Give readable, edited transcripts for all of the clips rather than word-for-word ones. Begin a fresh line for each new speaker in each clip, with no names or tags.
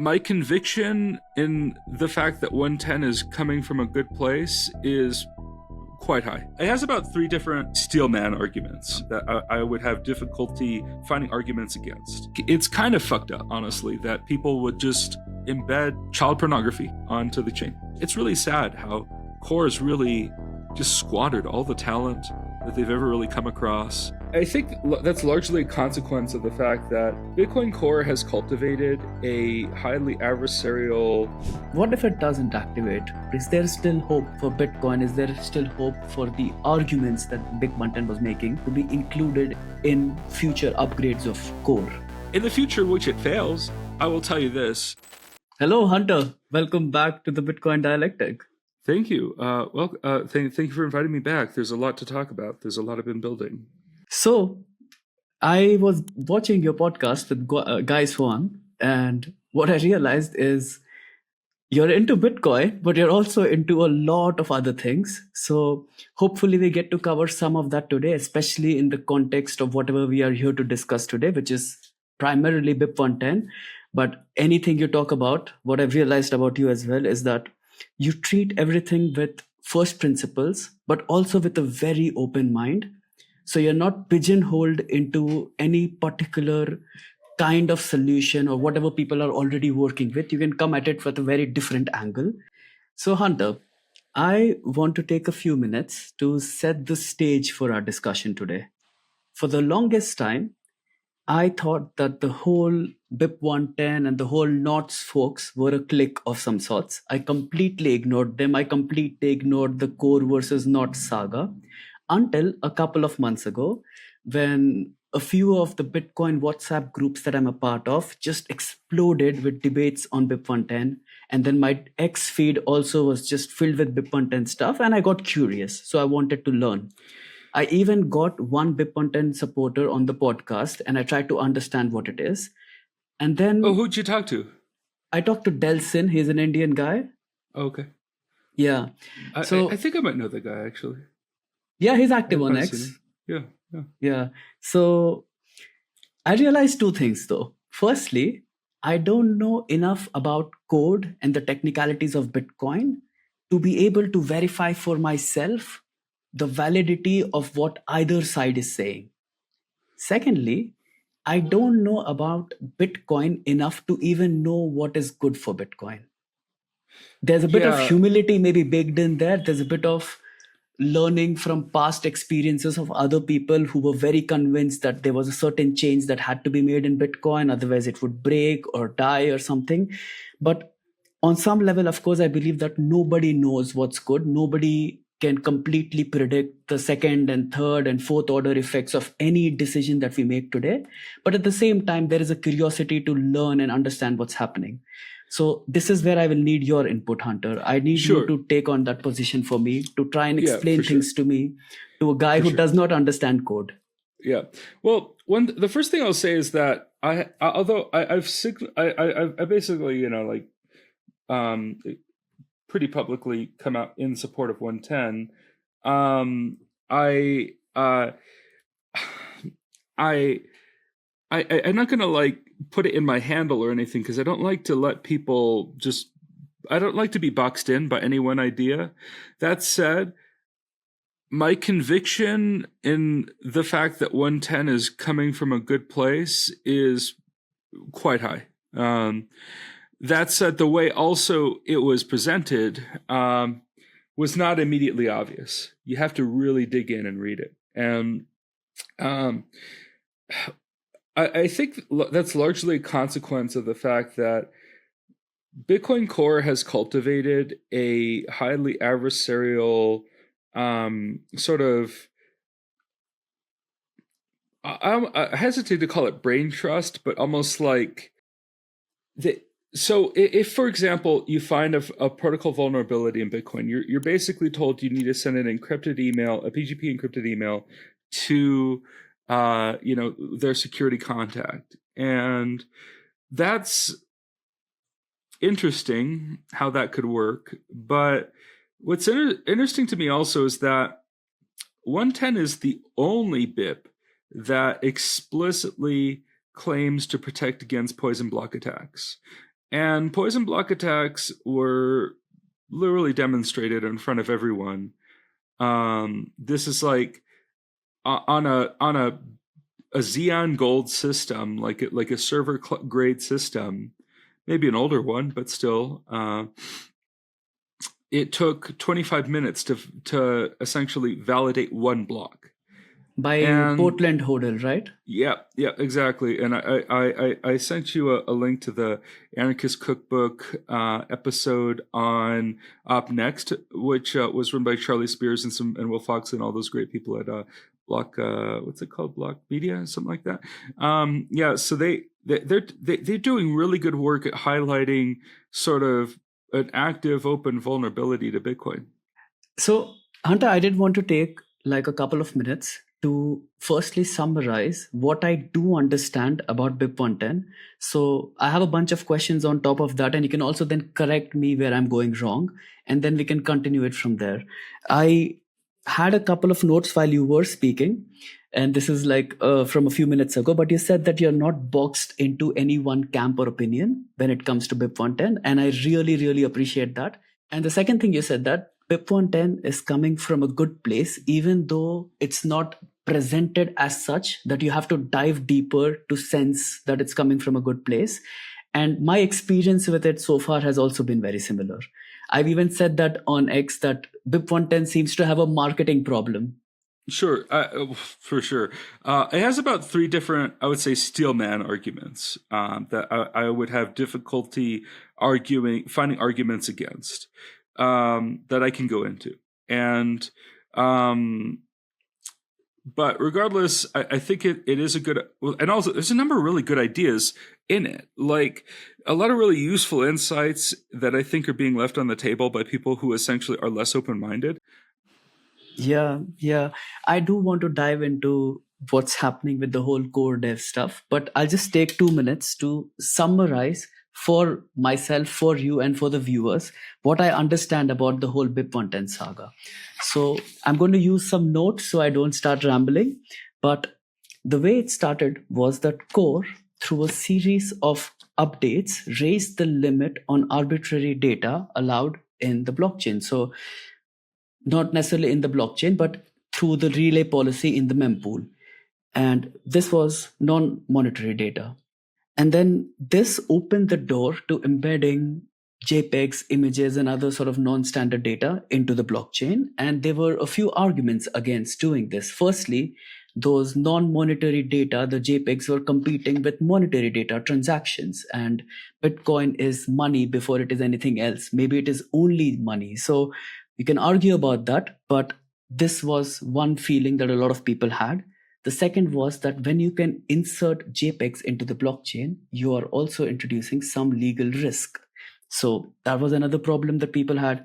My conviction in the fact that 110 is coming from a good place is quite high. It has about 3 different steelman arguments that I would have difficulty finding arguments against. It's kind of fucked up, honestly, that people would just embed child pornography onto the chain. It's really sad how Core has really just squandered all the talent that they've ever really come across. I think that's largely a consequence of the fact that Bitcoin Core has cultivated a highly adversarial...
What if it doesn't activate? Is there still hope for Bitcoin? Is there still hope for the arguments that BIP-110 was making to be included in future upgrades of Core?
In the future, which it fails, I will tell you this.
Hello, Hunter. Welcome back to the Bitcoin Dialectic.
Thank you. Thank you for inviting me back. There's a lot to talk about. There's a lot I've been building.
So, I was watching your podcast with Guys One, and what I realized is you're into Bitcoin, but you're also into a lot of other things. So, hopefully, we get to cover some of that today, especially in the context of whatever we are here to discuss today, which is primarily BIP-110. But anything you talk about, what I've realized about you as well is that you treat everything with first principles, but also with a very open mind. So you're not pigeonholed into any particular kind of solution or whatever people are already working with. You can come at it with a very different angle. So Hunter, I want to take a few minutes to set the stage for our discussion today. For the longest time, I thought that the whole BIP-110 and the whole Knots folks were a clique of some sorts. I completely ignored them. I completely ignored the Core versus Knots saga until a couple of months ago when a few of the Bitcoin WhatsApp groups that I'm a part of just exploded with debates on BIP-110. And then my X feed also was just filled with BIP-110 stuff. And I got curious. So I wanted to learn. I even got one BIP-110 supporter on the podcast and I tried to understand what it is. And then...
Oh, who'd you talk to?
I talked to Delson. He's an Indian guy.
Oh, okay.
Yeah.
I think I might know the guy, actually.
Yeah, he's active on X. Yeah. So I realized 2 things, though. Firstly, I don't know enough about code and the technicalities of Bitcoin to be able to verify for myself the validity of what either side is saying. Secondly, I don't know about Bitcoin enough to even know what is good for Bitcoin. There's a bit of humility maybe baked in there. There's a bit of learning from past experiences of other people who were very convinced that there was a certain change that had to be made in Bitcoin, otherwise it would break or die or something. But on some level, of course, I believe that nobody knows what's good. Nobody can completely predict the second and third and fourth order effects of any decision that we make today. But at the same time, there is a curiosity to learn and understand what's happening. So this is where I will need your input, Hunter. I need you to take on that position for me, to try and explain things to me, to a guy who does not understand code.
Yeah. Well, the first thing I'll say is that I basically, pretty publicly come out in support of 110. I'm not gonna put it in my handle or anything because I don't like to let people I don't like to be boxed in by any one idea. That said, my conviction in the fact that 110 is coming from a good place is quite high. That said, the way also it was presented was not immediately obvious. You have to really dig in and read it. And I think that's largely a consequence of the fact that Bitcoin Core has cultivated a highly adversarial sort of, I hesitate to call it brain trust, but almost like so if, for example, you find a protocol vulnerability in Bitcoin, you're basically told you need to send an encrypted email, a PGP encrypted email to their security contact. And that's interesting how that could work. But what's interesting to me also is that 110 is the only BIP that explicitly claims to protect against poison block attacks. And poison block attacks were literally demonstrated in front of everyone. This is like on a Xeon Gold system, like a server grade system, maybe an older one, but still. It took 25 minutes to essentially validate one block.
By Portland Hodel, right?
Yeah, exactly. And I sent you a link to the Anarchist Cookbook episode on Up Next, which was run by Charlie Spears and Will Fox and all those great people at Block. What's it called? Block Media, something like that. Yeah, so they're doing really good work at highlighting sort of an active, open vulnerability to Bitcoin.
So, Hunter, I did want to take like a couple of minutes to firstly summarize what I do understand about BIP-110. So I have a bunch of questions on top of that, and you can also then correct me where I'm going wrong, and then we can continue it from there. I had a couple of notes while you were speaking, and this is like from a few minutes ago, but you said that you're not boxed into any one camp or opinion when it comes to BIP-110, and I really, really appreciate that. And the second thing you said that BIP-110 is coming from a good place, even though it's not presented as such that you have to dive deeper to sense that it's coming from a good place. And my experience with it so far has also been very similar. I've even said that on X that BIP-110 seems to have a marketing problem.
Sure, for sure. It has about 3 different, I would say, steelman arguments that I would have difficulty finding arguments against that I can go into. And but regardless, I think it is a good, and also there's a number of really good ideas in it, like a lot of really useful insights that I think are being left on the table by people who essentially are less open-minded.
Yeah. I do want to dive into what's happening with the whole core dev stuff, but I'll just take 2 minutes to summarize for myself, for you, and for the viewers what I understand about the whole BIP-110 saga. So I'm going to use some notes so I don't start rambling, but the way it started was that Core, through a series of updates, raised the limit on arbitrary data allowed in the blockchain. So not necessarily in the blockchain, but through the relay policy in the mempool. And this was non-monetary data. And then this opened the door to embedding JPEGs, images, and other sort of non-standard data into the blockchain. And there were a few arguments against doing this. Firstly, those non-monetary data, the JPEGs, were competing with monetary data, transactions, and Bitcoin is money before it is anything else. Maybe it is only money. So you can argue about that, but this was one feeling that a lot of people had. The second was that when you can insert JPEGs into the blockchain, you are also introducing some legal risk. So that was another problem that people had.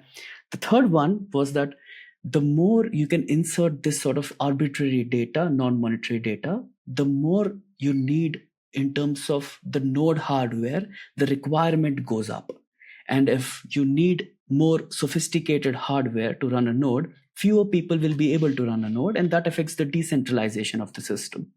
The third one was that the more you can insert this sort of arbitrary data, non-monetary data, the more you need in terms of the node hardware, the requirement goes up. And if you need more sophisticated hardware to run a node, fewer people will be able to run a node, and that affects the decentralization of the system.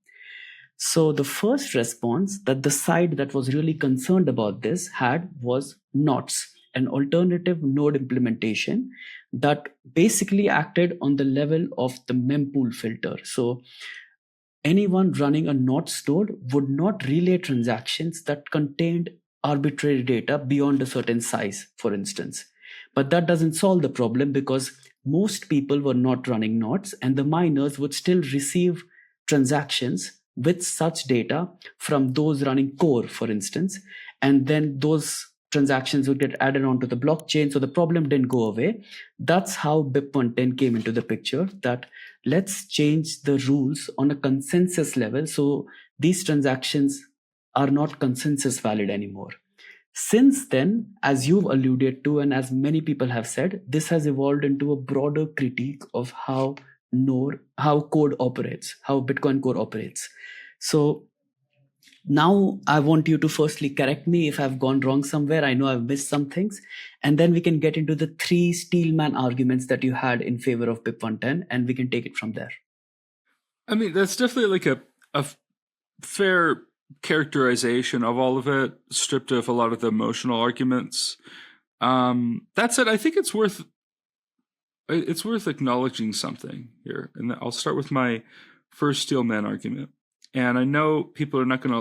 So the first response that the side that was really concerned about this had was knots, an alternative node implementation that basically acted on the level of the mempool filter. So anyone running a knots node would not relay transactions that contained arbitrary data beyond a certain size, for instance. But that doesn't solve the problem because most people were not running knots, and the miners would still receive transactions with such data from those running core, for instance, and then those transactions would get added onto the blockchain. So the problem didn't go away. That's how BIP-110 came into the picture, that let's change the rules on a consensus level so these transactions are not consensus valid anymore. Since then, as you've alluded to, and as many people have said, this has evolved into a broader critique of how code operates, how Bitcoin Core operates. So now I want you to firstly correct me if I've gone wrong somewhere. I know I've missed some things. And then we can get into the 3 steelman arguments that you had in favor of BIP-110, and we can take it from there.
I mean, that's definitely like a fair characterization of all of it, stripped of a lot of the emotional arguments. That said, I think it's worth acknowledging something here, and I'll start with my first steelman argument. And I know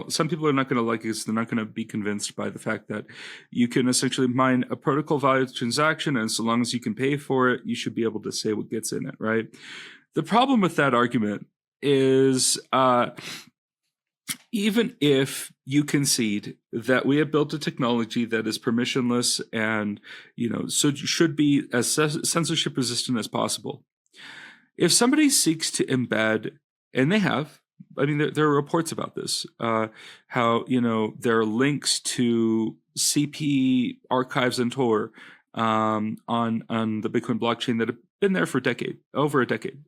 some people are not going to like it because they're not going to be convinced by the fact that you can essentially mine a protocol value transaction, and so long as you can pay for it, you should be able to say what gets in it, right? The problem with that argument is even if you concede that we have built a technology that is permissionless and, so should be as censorship resistant as possible, if somebody seeks to embed, and they have, I mean, there are reports about this, how, there are links to CP archives and Tor on the Bitcoin blockchain that have been there for over a decade,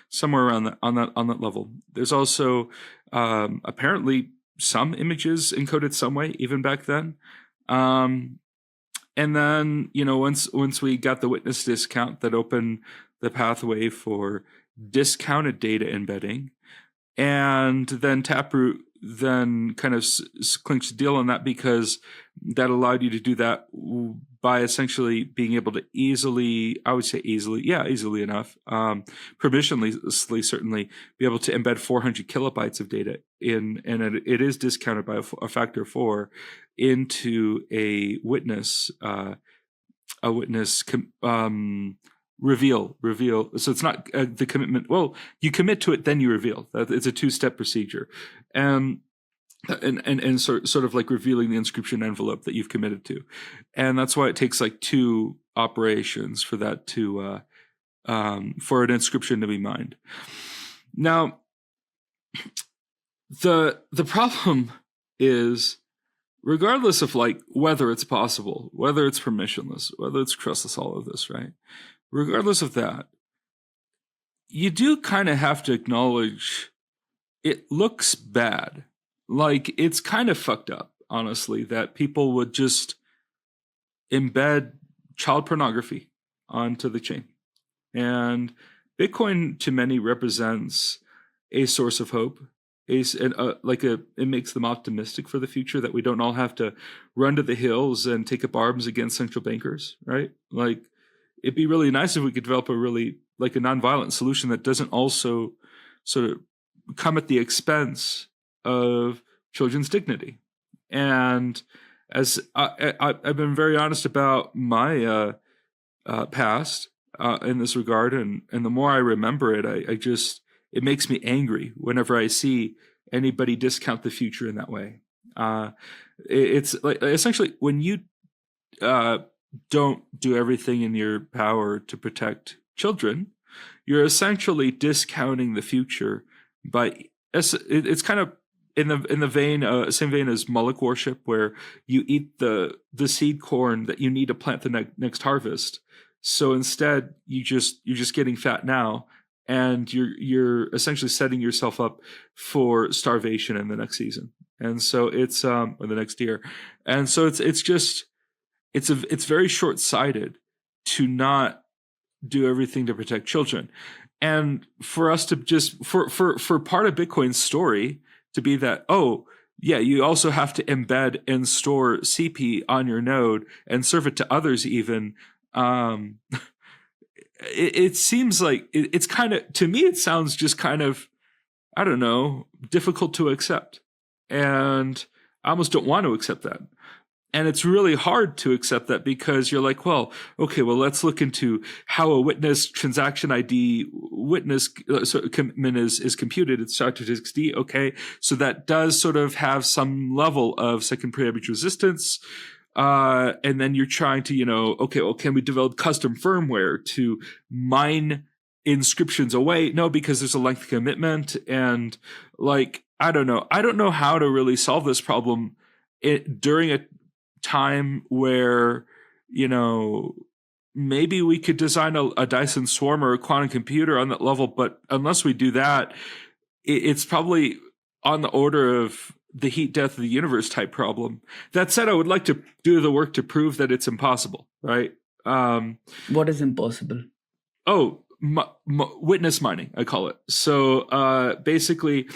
somewhere around on that level. There's also apparently some images encoded some way, even back then. And then, once we got the witness discount that opened the pathway for discounted data embedding, and then Taproot then kind of clinched the deal on that because that allowed you to do that by essentially being able to easily enough, permissionlessly certainly, be able to embed 400 kilobytes of data in, and it is discounted by a factor of 4 into a witness reveal. So it's not the commitment. Well, you commit to it, then you reveal. It's a 2-step procedure, and sort of like revealing the inscription envelope that you've committed to, and that's why it takes like 2 operations for that to for an inscription to be mined. Now, the problem is, regardless of like whether it's possible, whether it's permissionless, whether it's trustless, all of this, right? Regardless of that, you do kind of have to acknowledge it looks bad. Like, it's kind of fucked up, honestly, that people would just embed child pornography onto the chain. And Bitcoin, to many, represents a source of hope. It makes them optimistic for the future, that we don't all have to run to the hills and take up arms against central bankers, right? Like, it'd be really nice if we could develop a nonviolent solution that doesn't also sort of come at the expense of children's dignity. And as I've been very honest about my past in this regard, and the more I remember it, it makes me angry whenever I see anybody discount the future in that way. It's like, essentially, when you don't do everything in your power to protect children, you're essentially discounting the future by, it's kind of in the vein, same vein as Moloch worship, where you eat the seed corn that you need to plant the next harvest. So instead, you're just getting fat now, and you're essentially setting yourself up for starvation in the next season. And so it's or the next year. And so it's very short-sighted to not do everything to protect children. And for us to just for part of Bitcoin's story to be that, oh yeah, you also have to embed and store CP on your node and serve it to others even. It seems like it's kind of, to me, it sounds just kind of, I don't know, difficult to accept. And I almost don't want to accept that. And it's really hard to accept that, because you're like, well, okay, well, let's look into how a witness transaction ID witness commitment is computed. It's SHA-256-D. Okay, so that does sort of have some level of second preimage resistance. And then you're trying to, okay, well, can we develop custom firmware to mine inscriptions away? No, because there's a length commitment. And like, I don't know how to really solve this problem during a time where, maybe we could design a Dyson Swarm or a quantum computer on that level. But unless we do that, it's probably on the order of the heat death of the universe type problem. That said, I would like to do the work to prove that it's impossible, right?
What is impossible?
Oh, witness mining, I call it. So basically,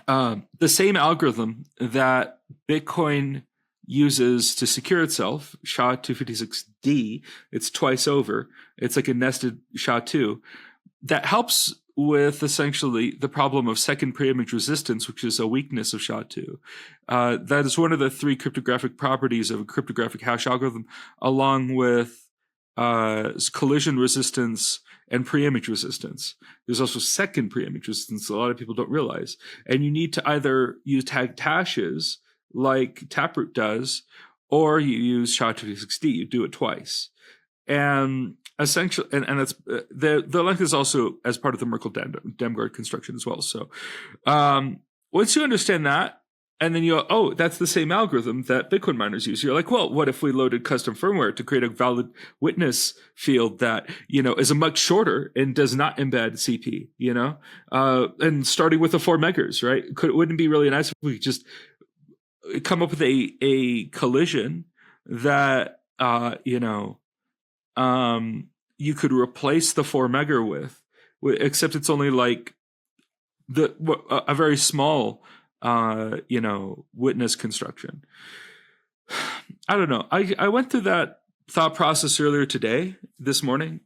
the same algorithm that Bitcoin uses to secure itself, SHA-256D, it's twice over. It's like a nested SHA-2 that helps with essentially the problem of second preimage resistance, which is a weakness of SHA-2. That is one of the three cryptographic properties of a cryptographic hash algorithm, along with collision resistance and preimage resistance. There's also second preimage resistance a lot of people don't realize. And you need to either use tagged hashes like Taproot does, or you use SHA-256D. You do it twice. And essentially, and it's the length is also as part of the Merkle-Damgard construction as well. So once you understand that, and then you go, oh, that's the same algorithm that Bitcoin miners use. You're like, well, what if we loaded custom firmware to create a valid witness field that, is a much shorter and does not embed CP, and starting with the 4 megas, right? Wouldn't it be really nice if we could just come up with a collision that, you could replace the 4 mega with, except it's only like a very small, witness construction. I don't know. I went through that thought process earlier this morning.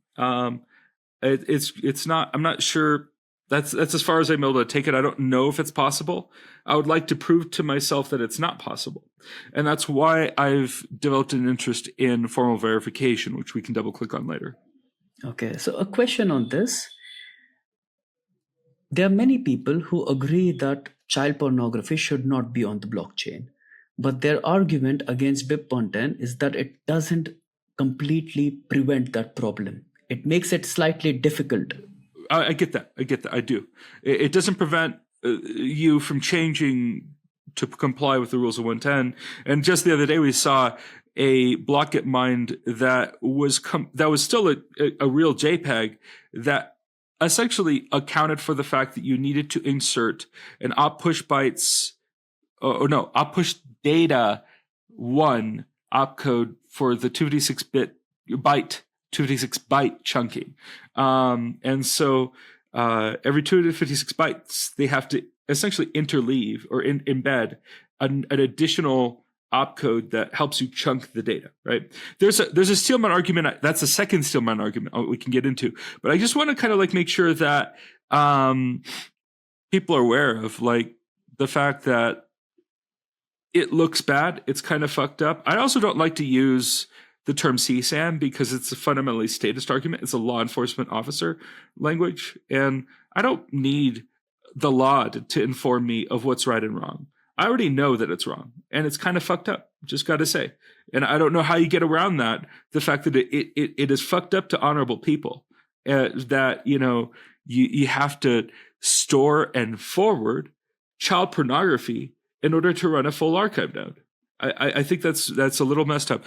It's not, I'm not sure that's as far as I'm able to take it. I don't know if it's possible. I would like to prove to myself that it's not possible. And that's why I've developed an interest in formal verification, which we can double click on later.
Okay, so a question on this. There are many people who agree that child pornography should not be on the blockchain. But their argument against BIP-110 is that it doesn't completely prevent that problem. It makes it slightly difficult.
I get that. I do. It doesn't prevent you from changing to comply with the rules of 110. And just the other day, we saw a block get mined that was still a real JPEG that essentially accounted for the fact that you needed to insert an op push bytes, op push data 1 opcode for the 256 byte chunking. And so every 256 bytes, they have to essentially interleave or embed an additional opcode that helps you chunk the data, right? There's a Steelman argument. That's the second Steelman argument we can get into. But I just want to kind of like make sure that people are aware of like the fact that it looks bad. It's kind of fucked up. I also don't like to use the term CSAM because it's a fundamentally statist argument. It's a law enforcement officer language. And I don't need the law to inform me of what's right and wrong. I already know that it's wrong, and it's kind of fucked up, just got to say. And I don't know how you get around that, the fact that it is fucked up to honorable people, that, you have to store and forward child pornography in order to run a full archive node. I think that's a little messed up.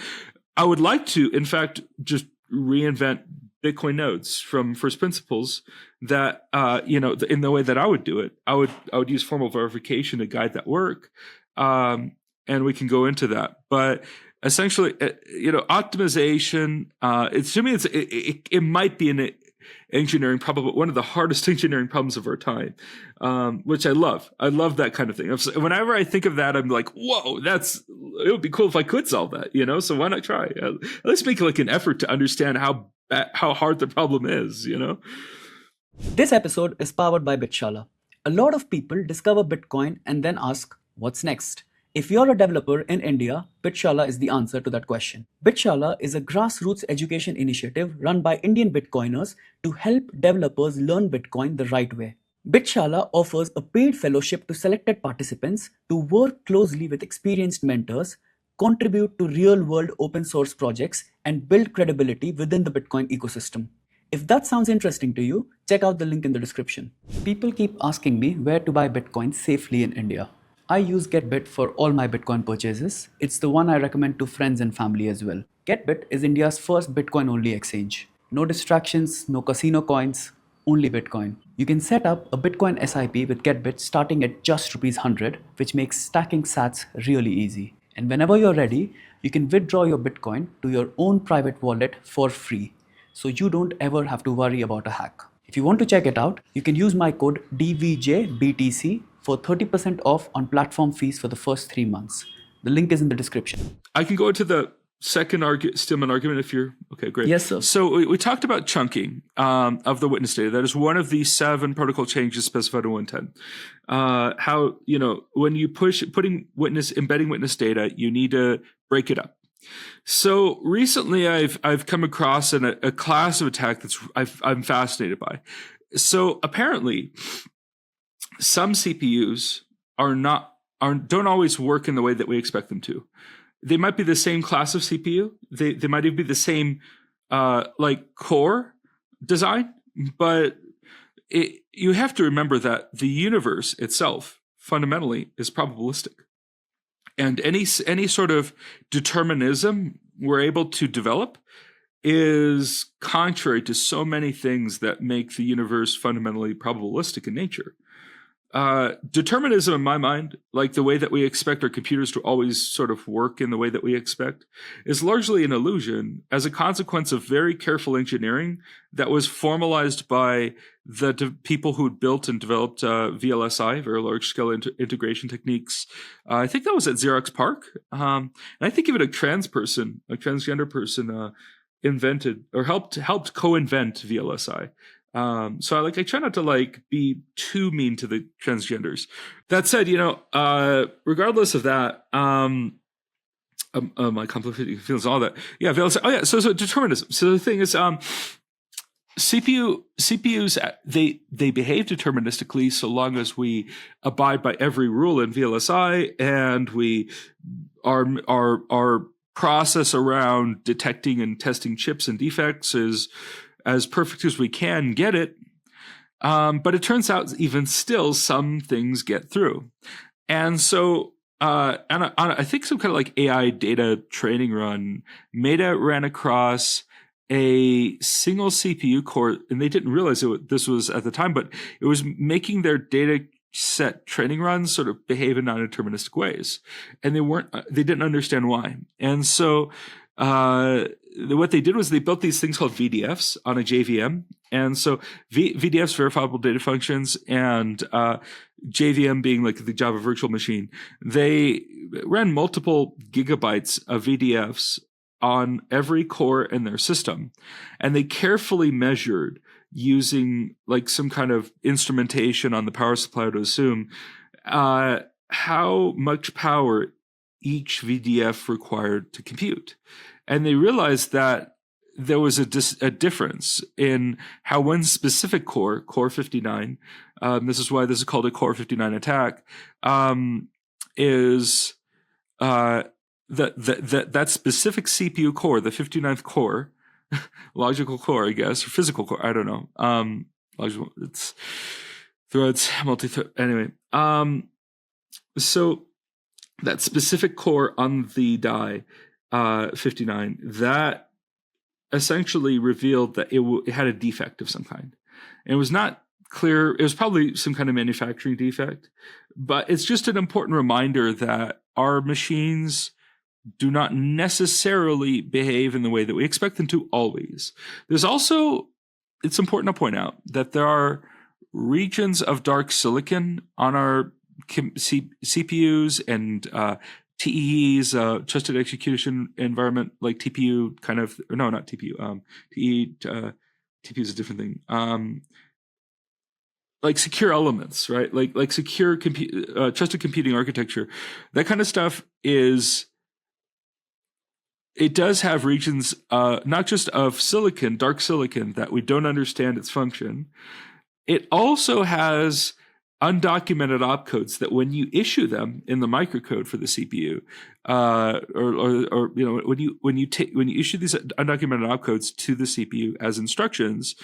I would like to, in fact, just reinvent Bitcoin nodes from first principles that, in the way that I would do it. I would use formal verification to guide that work. And we can go into that. But essentially, optimization, it might be an engineering problem, but one of the hardest engineering problems of our time, which I love. I love that kind of thing. Whenever I think of that, I'm like, whoa, it would be cool if I could solve that, so why not try? Let's make like an effort to understand how hard the problem is,
This episode is powered by Bitshala. A lot of people discover Bitcoin and then ask, what's next? If you're a developer in India, Bitshala is the answer to that question. Bitshala is a grassroots education initiative run by Indian Bitcoiners to help developers learn Bitcoin the right way. Bitshala offers a paid fellowship to selected participants to work closely with experienced mentors, contribute to real-world open source projects, and build credibility within the Bitcoin ecosystem. If that sounds interesting to you, check out the link in the description. People keep asking me where to buy Bitcoin safely in India. I use GetBit for all my Bitcoin purchases. It's the one I recommend to friends and family as well. GetBit is India's first Bitcoin-only exchange. No distractions, no casino coins, only Bitcoin. You can set up a Bitcoin SIP with GetBit starting at just ₹100, which makes stacking sats really easy. And whenever you're ready, you can withdraw your Bitcoin to your own private wallet for free, so you don't ever have to worry about a hack. If you want to check it out, you can use my code DVJBTC for 30% off on platform fees for the first 3 months. The link is in the description.
I can go into the second Steelman argument if you're okay. Great.
Yes, sir.
So we talked about chunking of the witness data. That is one of the 7 protocol changes specified in 110. How when you embedding witness data, you need to break it up. So recently, I've come across a class of attack I'm fascinated by. So apparently, some CPUs don't always work in the way that we expect them to. They might be the same class of CPU. They might even be the same core design, but you have to remember that the universe itself fundamentally is probabilistic, and any sort of determinism we're able to develop is contrary to so many things that make the universe fundamentally probabilistic in nature. Determinism, in my mind, like the way that we expect our computers to always sort of work in the way that we expect, is largely an illusion as a consequence of very careful engineering that was formalized by the people who built and developed VLSI, very large-scale integration techniques. I think that was at Xerox PARC. And I think even a transgender person, invented or helped co-invent VLSI. So I try not to be too mean to the transgenders. That said, regardless of that, my complicated feelings, all that. Yeah, VLSI. Oh yeah. So determinism. So the thing is, CPUs, they behave deterministically so long as we abide by every rule in VLSI, and we our process around detecting and testing chips and defects is as perfect as we can get it. But it turns out even still some things get through. And so I think some kind of AI data training run, Meta ran across a single CPU core, and they didn't realize this was at the time, but it was making their data set training runs sort of behave in non-deterministic ways. And they didn't understand why. And so what they did was they built these things called VDFs on a JVM. And so VDFs, verifiable data functions, and JVM being the Java virtual machine, they ran multiple gigabytes of VDFs on every core in their system. And they carefully measured, using some kind of instrumentation on the power supply, to assume how much power each VDF required to compute. And they realized that there was a difference in how one specific core 59, this is why this is called a core 59 attack, is that specific CPU core, the 59th core, logical core, I guess, or physical core, I don't know. Logical, it's threads, multi-thread, anyway. So that specific core on the die, 59, that essentially revealed that it had a defect of some kind. And it was not clear. It was probably some kind of manufacturing defect, but it's just an important reminder that our machines do not necessarily behave in the way that we expect them to always. There's also, it's important to point out that there are regions of dark silicon on our CPUs and TEEs, trusted execution environment, like TPU kind of, or no, not TPU, TE, TPU is a different thing. Like secure elements, right? Like secure trusted computing architecture, that kind of stuff is, it does have regions, not just of silicon, dark silicon, that we don't understand its function. It also has undocumented opcodes that when you issue them in the microcode for the CPU, when you issue these undocumented opcodes to the CPU as instructions,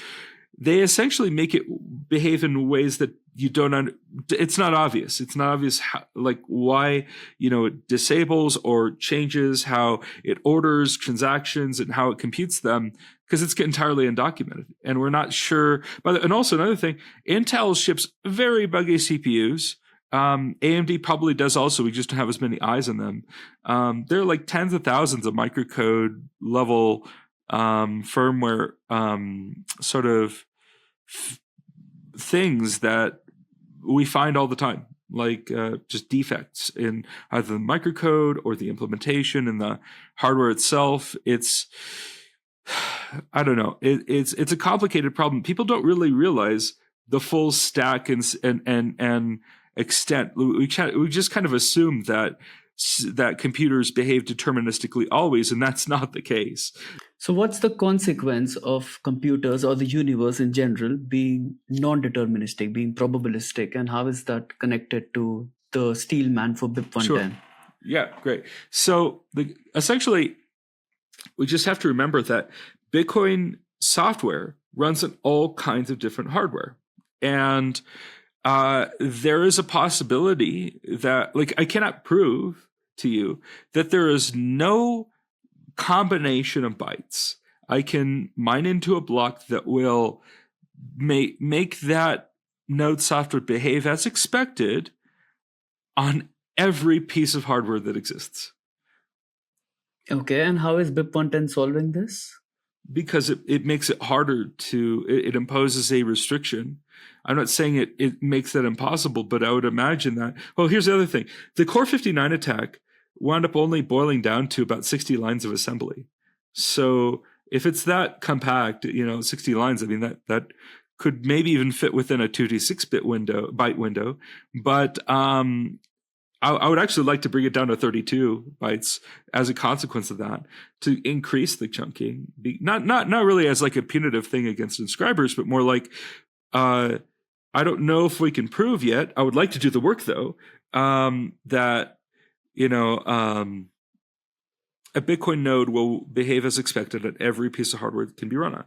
they essentially make it behave in ways that you don't it's not obvious. It's not obvious how, why, it disables or changes how it orders transactions and how it computes them, because it's entirely undocumented. And we're not sure. And also another thing, Intel ships very buggy CPUs. AMD probably does also. We just don't have as many eyes on them. There are tens of thousands of microcode level firmware sort of things that we find all the time. like just defects in either the microcode or the implementation and the hardware itself. It's, I don't know. It's a complicated problem. People don't really realize the full stack and extent. We just kind of assume that computers behave deterministically always, and that's not the case.
So what's the consequence of computers or the universe in general being non-deterministic, being probabilistic, and how is that connected to the steelman for BIP-110?
Sure. Yeah, great. So essentially, we just have to remember that Bitcoin software runs on all kinds of different hardware. And there is a possibility that, like, I cannot prove to you that there is no combination of bytes I can mine into a block that will make that node software behave as expected on every piece of hardware that exists.
Okay, and how is BIP-110 solving this?
Because it makes it harder it imposes a restriction. I'm not saying it makes that impossible, but I would imagine that. Well, here's the other thing. The Core 59 attack wound up only boiling down to about 60 lines of assembly. So if it's that compact, 60 lines, I mean, that could maybe even fit within a 256 byte window. But I would actually like to bring it down to 32 bytes as a consequence of that, to increase the chunking. Not really as like a punitive thing against inscribers, but more like, I don't know if we can prove yet. I would like to do the work though, that a Bitcoin node will behave as expected at every piece of hardware that can be run on.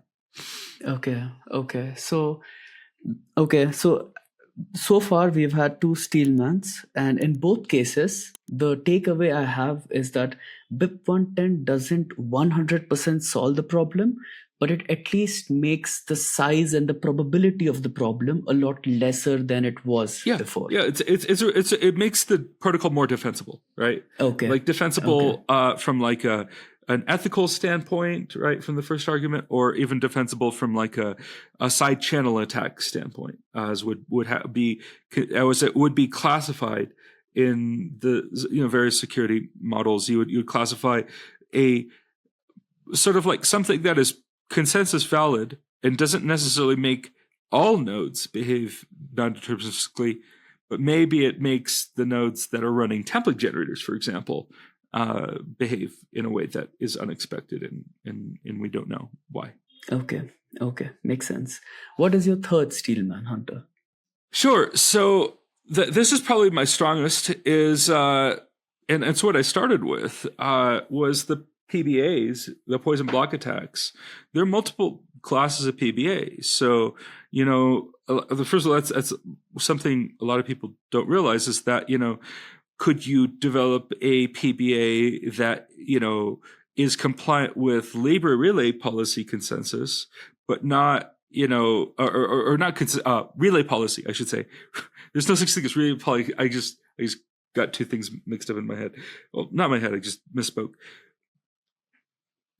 Okay. So far we've had two steelmans, and in both cases, the takeaway I have is that BIP-110 doesn't 100% solve the problem, but it at least makes the size and the probability of the problem a lot lesser than it was before. Yeah,
it makes the protocol more defensible, right?
Okay.
Like defensible from like an ethical standpoint, right, from the first argument, or even defensible from like a side channel attack standpoint, as would be classified in the various security models. You would classify a sort of like something that is consensus valid and doesn't necessarily make all nodes behave non-deterministically, but maybe it makes the nodes that are running template generators, for example, behave in a way that is unexpected and we don't know why. Okay,
makes sense. What is your third steelman, Hunter?
Sure. So this is probably my strongest. And it's what I started with. Was the PBAs, the poison block attacks. There are multiple classes of PBAs. So, first of all, that's something a lot of people don't realize, is that, could you develop a PBA that, is compliant with labor relay policy consensus, but not, or not relay policy, I should say. There's no such thing as relay policy. I just got two things mixed up in my head. Well, not my head. I just misspoke.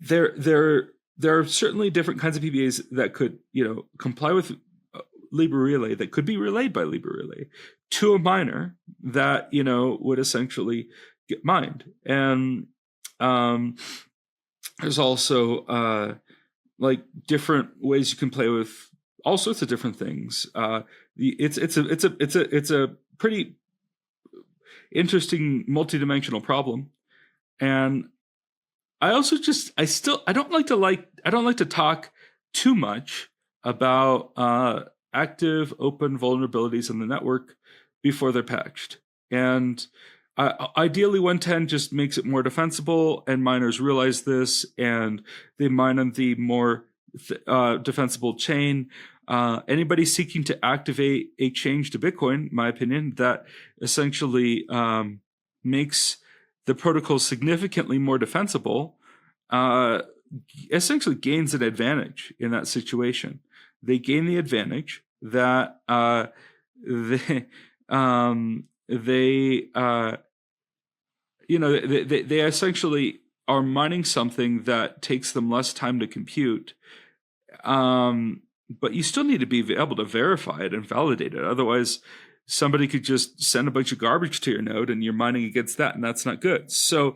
There are certainly different kinds of PBAs that could, comply with labor relay, that could be relayed by labor relay to a miner that, would essentially get mined. And there's also like different ways you can play with all sorts of different things. It's a pretty interesting multidimensional problem. And I also I don't like to talk too much about active open vulnerabilities in the network before they're patched. And ideally 110 just makes it more defensible, and miners realize this, and they mine on the more defensible chain. Anybody seeking to activate a change to Bitcoin, in my opinion, that essentially makes the protocol significantly more defensible, essentially gains an advantage in that situation. They gain the advantage that they essentially are mining something that takes them less time to compute. But you still need to be able to verify it and validate it. Otherwise, somebody could just send a bunch of garbage to your node and you're mining against that, and that's not good. So,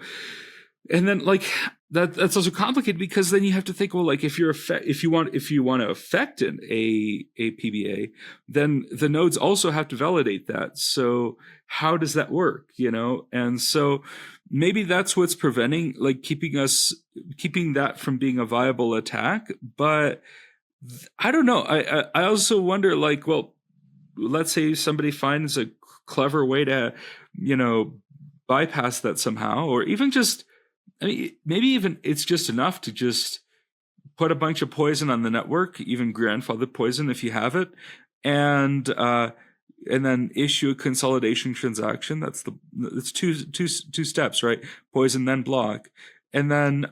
and then like that's also complicated because then you have to think, well, like if you want to affect a PBA, then the nodes also have to validate that. So how does that work? And so maybe that's what's preventing, like keeping that from being a viable attack. But I don't know. I also wonder, like, well, let's say somebody finds a clever way to, bypass that somehow, or even just, maybe even it's just enough to just put a bunch of poison on the network, even grandfather poison if you have it, and then issue a consolidation transaction. It's two steps, right? Poison, then block, and then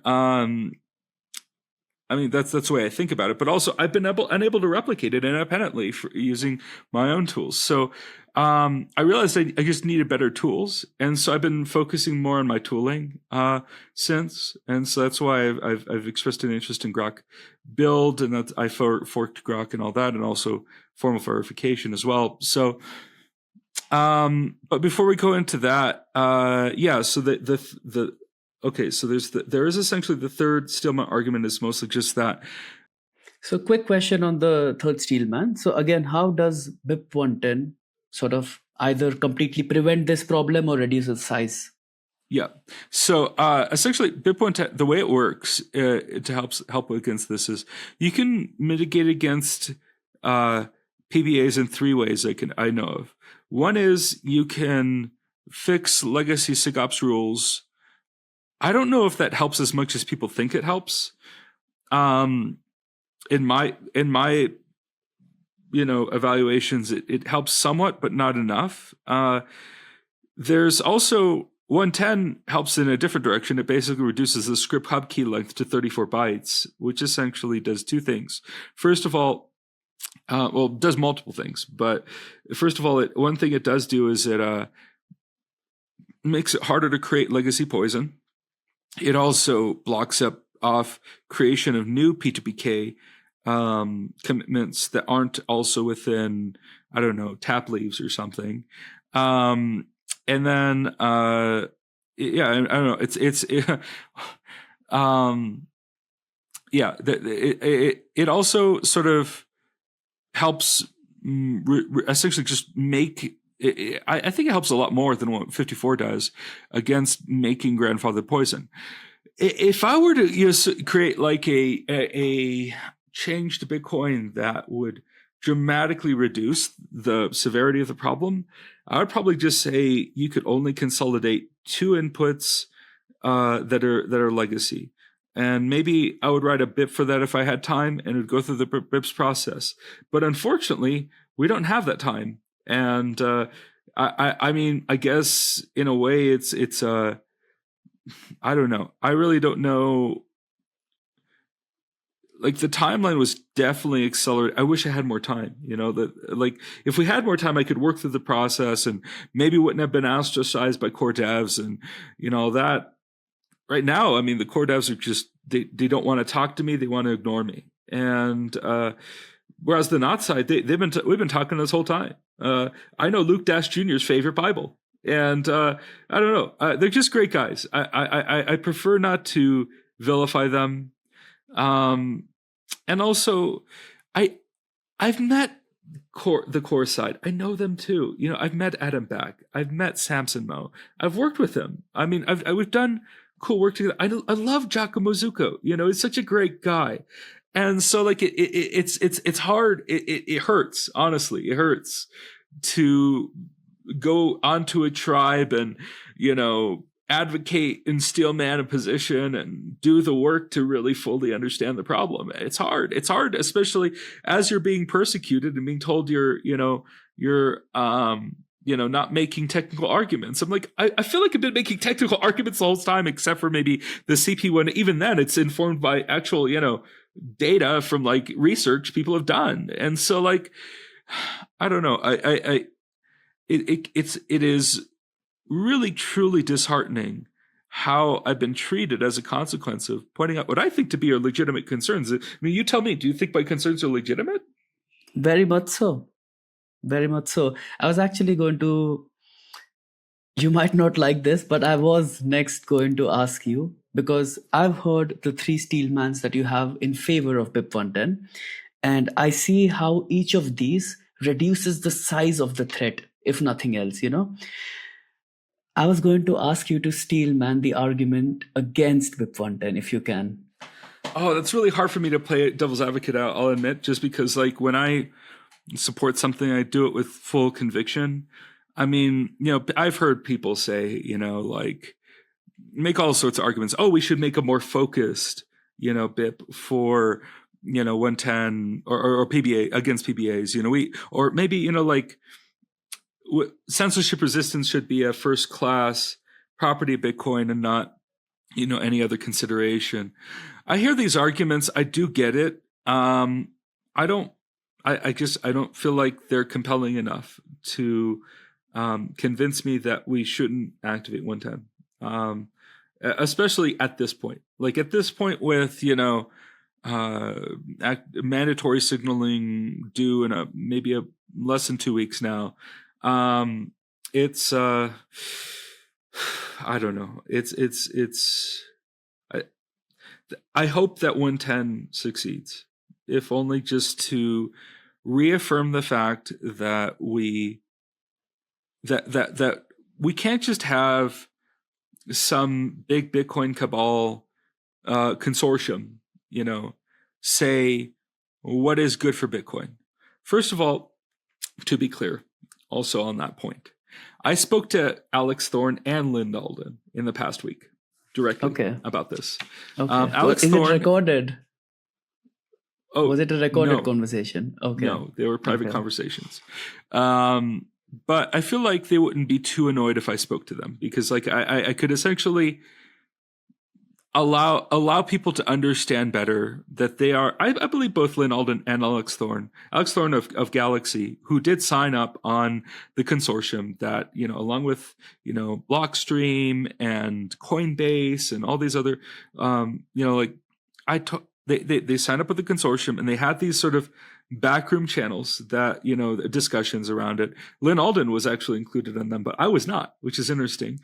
that's the way I think about it. But also, I've been unable to replicate it independently using my own tools. So I realized I just needed better tools, and so I've been focusing more on my tooling since. And so that's why I've expressed an interest in Grok build, and that I forked Grok and all that, and also formal verification as well. So, but before we go into that, So okay, so there is essentially the third Steelman argument is mostly just that.
So quick question on the third Steelman. So again, how does BIP-110 sort of either completely prevent this problem or reduce its size?
Yeah. So essentially, BIP-110, the way it works to help against this is you can mitigate against PBAs in three ways I know of. One is you can fix legacy SIGOPS rules. I don't know if that helps as much as people think it helps. In my evaluations, it helps somewhat, but not enough. There's also 110 helps in a different direction. It basically reduces the script hub key length to 34 bytes, which essentially does two things. First of all, it does multiple things, but first of all, one thing it does do is it makes it harder to create legacy poison. It also blocks off creation of new P2PK commitments that aren't also within, I don't know, tap leaves or something. And then, I don't know. It also sort of helps essentially just make. I think it helps a lot more than what 54 does against making grandfather poison. If I were to create like a change to Bitcoin that would dramatically reduce the severity of the problem, I would probably just say you could only consolidate two inputs that are legacy. And maybe I would write a BIP for that if I had time, and it would go through the BIPs process. But unfortunately, we don't have that time. And I guess in a way it's I don't know. I really don't know. Like the timeline was definitely accelerated. I wish I had more time. If we had more time, I could work through the process and maybe wouldn't have been ostracized by core devs and that. Right now, the core devs are just they don't want to talk to me. They want to ignore me. And whereas the not side, we've been talking this whole time. I know Luke Dash Jr.'s favorite Bible, and I don't know. They're just great guys. I prefer not to vilify them, and also I've met the core side. I know them too. I've met Adam Back. I've met Samson Mo. I've worked with him. We've done cool work together. I love Giacomo Zucco. He's such a great guy. And so like it's hard. It hurts. Honestly, it hurts to go onto a tribe and, advocate and steelman a position and do the work to really fully understand the problem. It's hard. It's hard, especially as you're being persecuted and being told you're not making technical arguments. I'm like, I feel like I've been making technical arguments the whole time, except for maybe the CP one. Even then, it's informed by actual, data from like research people have done. And so like, I don't know. It is really truly disheartening how I've been treated as a consequence of pointing out what I think to be are legitimate concerns. You tell me, do you think my concerns are legitimate?
Very much so. very much so. I was actually going to, you might not like this, but I was next going to ask you because I've heard the three steelmans that you have in favor of BIP-110, and I see how each of these reduces the size of the threat, if nothing else, I was going to ask you to steelman the argument against BIP-110, if you can.
Oh, that's really hard for me to play devil's advocate out, I'll admit, just because like when I support something, I do it with full conviction. I mean, I've heard people say, like make all sorts of arguments. Oh, we should make a more focused, BIP for, 110 or PBA against PBAs, or maybe, like censorship resistance should be a first class property of Bitcoin and not, any other consideration. I hear these arguments. I do get it. I don't feel like they're compelling enough to convince me that we shouldn't activate 110, especially at this point. Like at this point with, mandatory signaling due in maybe less than 2 weeks now. It's I don't know. I hope that 110 succeeds, if only just to reaffirm the fact that we can't just have some big Bitcoin cabal consortium, say what is good for Bitcoin. First of all, to be clear, also on that point, I spoke to Alex Thorne and Lynn Alden in the past week directly about this.
Okay.
Alex
Is
Thorne,
it recorded?
Oh,
was it a recorded conversation? Okay.
No, they were private conversations. But I feel like they wouldn't be too annoyed if I spoke to them, because like I could essentially allow people to understand better that they are, I believe both Lynn Alden and Alex Thorne of Galaxy, who did sign up on the consortium that, along with, Blockstream and Coinbase and all these other, they signed up with the consortium, and they had these sort of backroom channels that, discussions around it. Lynn Alden was actually included in them, but I was not, which is interesting.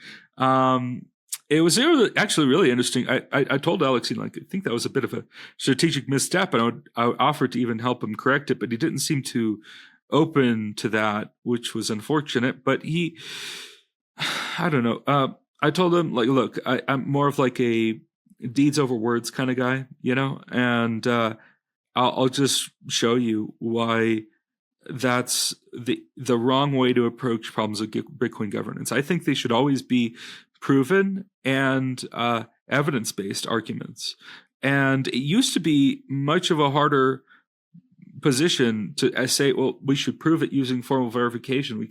It was actually really interesting. I told Alex, I think that was a bit of a strategic misstep, and I offered to even help him correct it, but he didn't seem too open to that, which was unfortunate. But I don't know. I told him, like, look, I'm more of like a deeds over words kind of guy, and I'll just show you why that's the wrong way to approach problems of Bitcoin governance. I think they should always be proven and evidence-based arguments. And it used to be much of a harder position to say, well, we should prove it using formal verification. We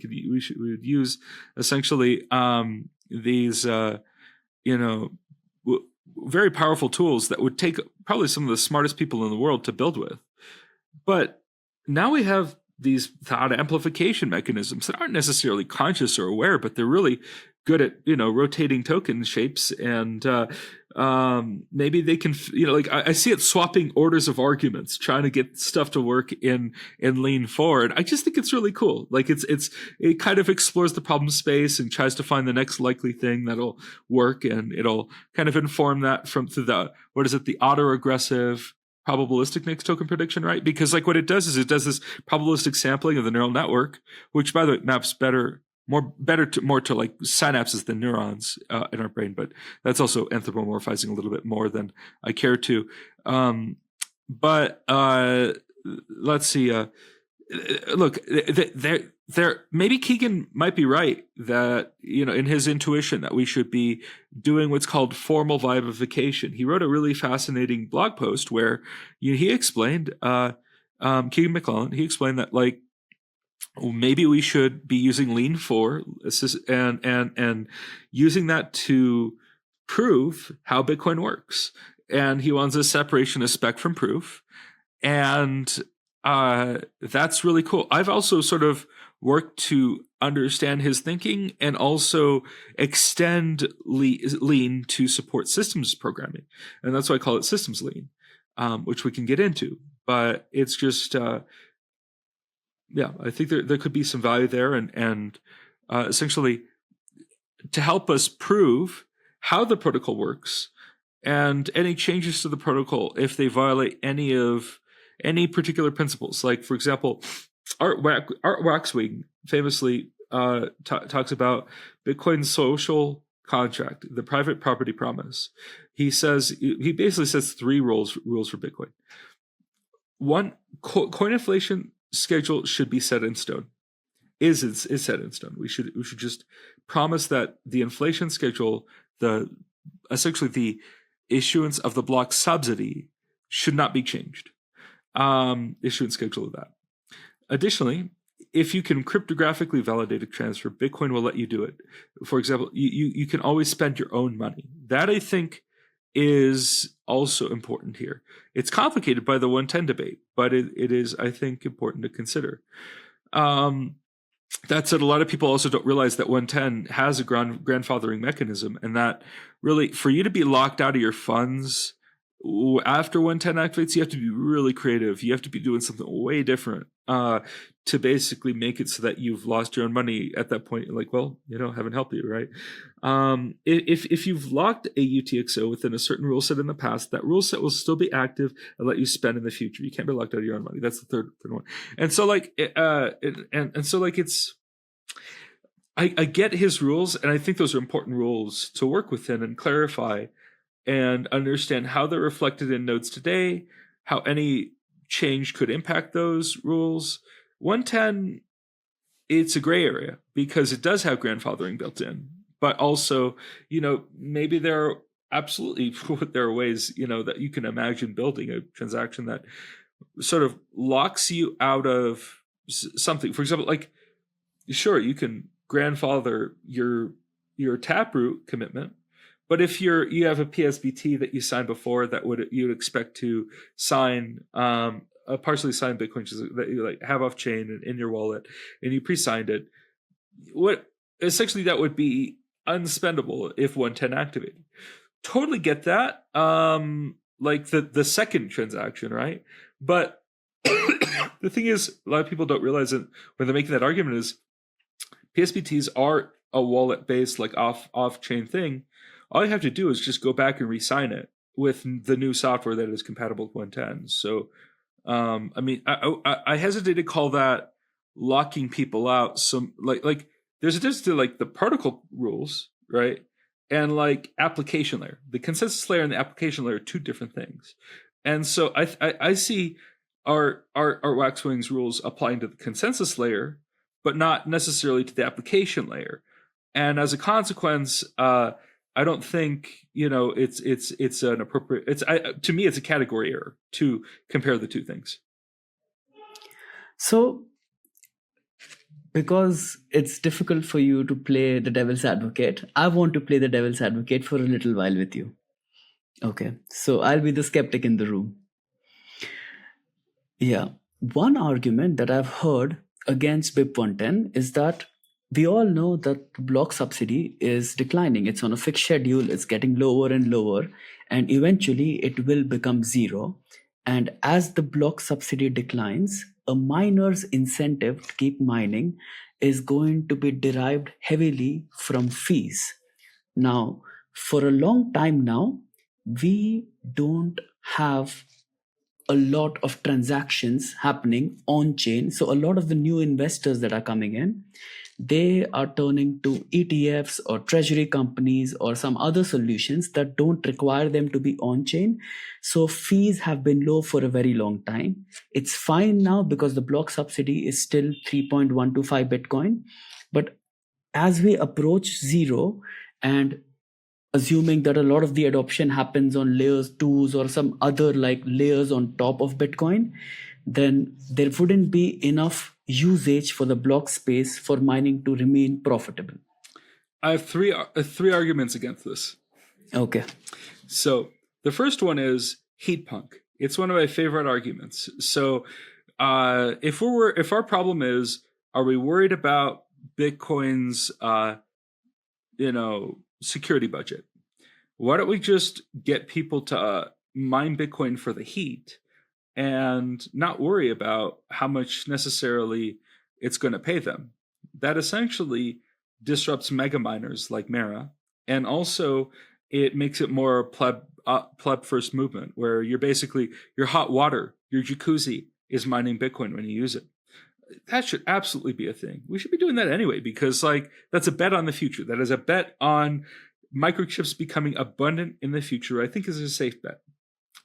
would use essentially these very powerful tools that would take probably some of the smartest people in the world to build with. But now we have these thought amplification mechanisms that aren't necessarily conscious or aware, but they're really good at, rotating token shapes, and maybe they can, I see it swapping orders of arguments, trying to get stuff to work in lean forward. I just think it's really cool. Like it kind of explores the problem space and tries to find the next likely thing that'll work, and it'll kind of inform that through the autoregressive probabilistic next token prediction, right? Because like what it does is it does this probabilistic sampling of the neural network, which by the way maps more to like synapses than neurons in our brain, but that's also anthropomorphizing a little bit more than I care to. But let's see. Look, there maybe Keegan might be right that, in his intuition that we should be doing what's called formal vivification. He wrote a really fascinating blog post where he explained, Keegan McClellan, he explained that like maybe we should be using Lean 4 and using that to prove how Bitcoin works. And he wants a separation of spec from proof. And that's really cool. I've also sort of worked to understand his thinking and also extend Lean to support systems programming. And that's why I call it systems Lean, which we can get into. But it's just, yeah, I think there could be some value there, and essentially to help us prove how the protocol works and any changes to the protocol if they violate any particular principles. Like, for example, Art Waxwing famously talks about Bitcoin's social contract, the private property promise. He basically says three rules for Bitcoin. One, coin inflation schedule should be set in stone. Is set in stone. We should just promise that the inflation schedule, essentially the issuance of the block subsidy, should not be changed. Issuance schedule of that. Additionally, if you can cryptographically validate a transfer, Bitcoin will let you do it. For example, you can always spend your own money. That, I think, is also important here. It's complicated by the 110 debate, but it is, I think, important to consider. That said, a lot of people also don't realize that 110 has a grandfathering mechanism, and that really, for you to be locked out of your funds after 110 activates, you have to be really creative. You have to be doing something way different to basically make it so that you've lost your own money at that point. You're like, well, haven't helped you, right? If you've locked a UTXO within a certain rule set in the past, that rule set will still be active and let you spend in the future. You can't be locked out of your own money. That's the third one. And so, I get his rules, and I think those are important rules to work within and clarify and understand how they're reflected in nodes today, how any change could impact those rules. 110, it's a gray area because it does have grandfathering built in, but also, maybe there are ways, that you can imagine building a transaction that sort of locks you out of something. For example, like, sure, you can grandfather your Taproot commitment, but if you have a PSBT that you signed before that you'd expect to sign a partially signed Bitcoin that you like have off chain and in your wallet, and you pre-signed it, essentially that would be unspendable if 110 activated. Totally get that. Like the second transaction, right? But the thing is, a lot of people don't realize it when they're making that argument is PSBTs are a wallet-based, like off-chain thing. All you have to do is just go back and re-sign it with the new software that is compatible with 110. So, I hesitate to call that locking people out. Some like there's a difference to like the protocol rules, right? And like application layer, the consensus layer and the application layer are two different things. And so I see our Waxwing's rules applying to the consensus layer, but not necessarily to the application layer. And as a consequence, I don't think it's an appropriate. To me, it's a category error to compare the two things.
So, because it's difficult for you to play the devil's advocate, I want to play the devil's advocate for a little while with you. Okay, so I'll be the skeptic in the room. Yeah, one argument that I've heard against BIP-110 is that we all know that the block subsidy is declining. It's on a fixed schedule. It's getting lower and lower, and eventually it will become zero. And as the block subsidy declines, a miner's incentive to keep mining is going to be derived heavily from fees. Now, for a long time now, we don't have a lot of transactions happening on chain. So a lot of the new investors that are coming in, they are turning to ETFs or treasury companies or some other solutions that don't require them to be on chain. So fees have been low for a very long time. It's fine now because the block subsidy is still 3.125 Bitcoin. But as we approach zero, and assuming that a lot of the adoption happens on layers 2s or some other like layers on top of Bitcoin, then there wouldn't be enough usage for the block space for mining to remain profitable.
I have three arguments against this.
Okay.
So the first one is heat punk. It's one of my favorite arguments. So if our problem is, are we worried about Bitcoin's security budget? Why don't we just get people to mine Bitcoin for the heat and not worry about how much necessarily it's going to pay them. That essentially disrupts mega miners like Mara, and also it makes it more pleb first movement, where you're basically your hot water, your jacuzzi is mining Bitcoin when you use it. That should absolutely be a thing. We should be doing that anyway, because like that's a bet on the future. That is a bet on microchips becoming abundant in the future. I think is a safe bet.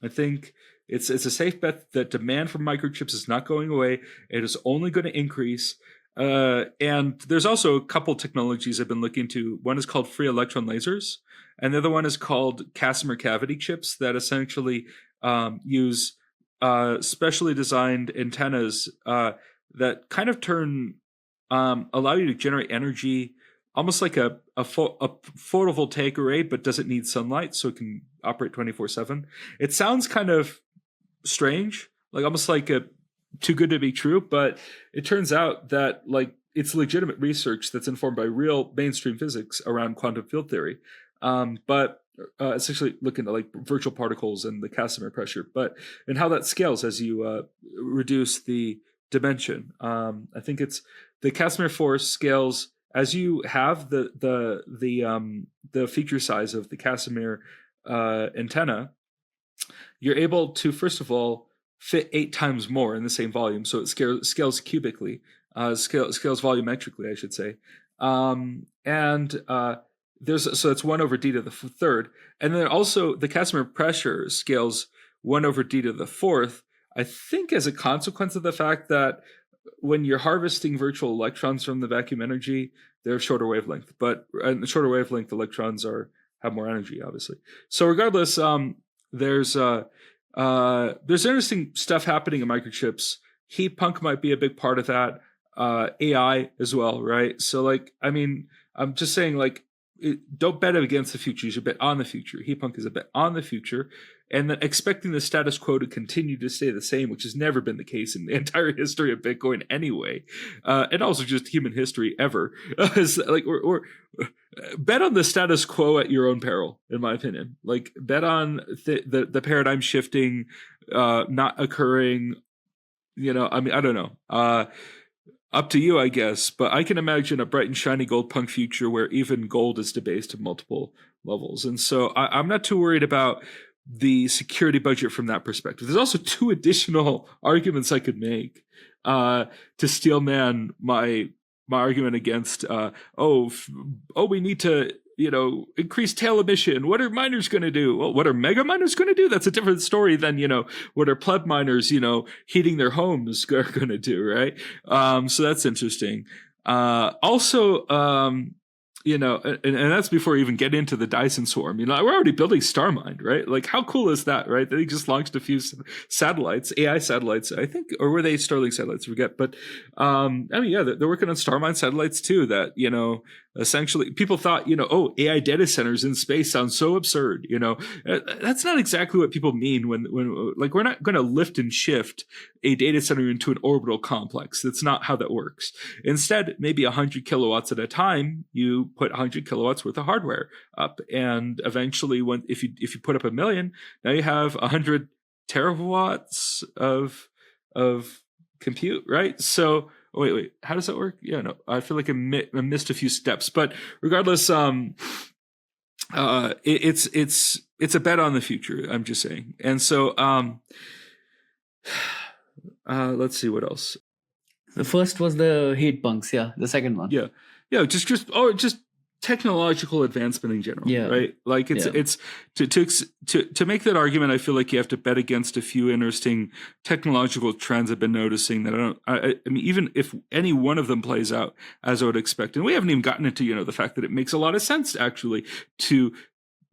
I think it's a safe bet that demand for microchips is not going away. It is only going to increase. And there's also a couple technologies I've been looking into. One is called free electron lasers, and the other one is called Casimir cavity chips that essentially use specially designed antennas that kind of allow you to generate energy almost like a photovoltaic array, but doesn't need sunlight, so it can operate 24/7. It sounds kind of strange, like almost like a too good to be true, but it turns out that like it's legitimate research that's informed by real mainstream physics around quantum field theory. But essentially looking at like virtual particles and the Casimir pressure, and how that scales as you reduce the dimension. I think it's the Casimir force scales as you have the feature size of the Casimir antenna. You're able to, first of all, fit 8 times more in the same volume, so it scales cubically, scales volumetrically, I should say. So it's 1 over d to the third, and then also the Casimir pressure scales 1 over d to the fourth. I think as a consequence of the fact that when you're harvesting virtual electrons from the vacuum energy, they're shorter wavelength, but in the shorter wavelength electrons have more energy, obviously. So regardless, there's interesting stuff happening in microchips. Heat punk might be a big part of that. AI as well, right? So like, I mean, I'm just saying like, don't bet against the future. You should bet on the future. Heat punk is a bet on the future, and then expecting the status quo to continue to stay the same, which has never been the case in the entire history of Bitcoin anyway, and also just human history ever. Is like or bet on the status quo at your own peril, in my opinion. Like bet on the paradigm shifting, not occurring. You know, I mean, I don't know. Up to you, I guess, but I can imagine a bright and shiny gold punk future where even gold is debased to multiple levels. And so I'm not too worried about the security budget from that perspective. There's also 2 additional arguments I could make to steelman my argument against, we need to, increase tail emission. What are miners going to do? Well, what are mega miners going to do? That's a different story than, what are pleb miners, heating their homes are going to do, right? So that's interesting. Also, and that's before we even get into the Dyson swarm. We're already building Starmind, right? Like, how cool is that, right? They just launched a few satellites, AI satellites, I think, or were they Starlink satellites? I forget. But, they're working on Starmind satellites too that, essentially people thought, AI data centers in space sounds so absurd. That's not exactly what people mean when like, we're not going to lift and shift a data center into an orbital complex. That's not how that works. Instead, maybe 100 kilowatts at a time, you put 100 kilowatts worth of hardware up, and eventually, if you put up 1 million, now you have 100 terawatts of compute, right? So wait, how does that work? Yeah, no, I feel like I missed a few steps, but regardless, it's a bet on the future. I'm just saying, and so let's see what else.
The first was the heat punks, yeah. The second one,
just technological advancement in general, right? Like it's to make that argument. I feel like you have to bet against a few interesting technological trends I've been noticing that I mean, even if any one of them plays out as I would expect, and we haven't even gotten into the fact that it makes a lot of sense actually to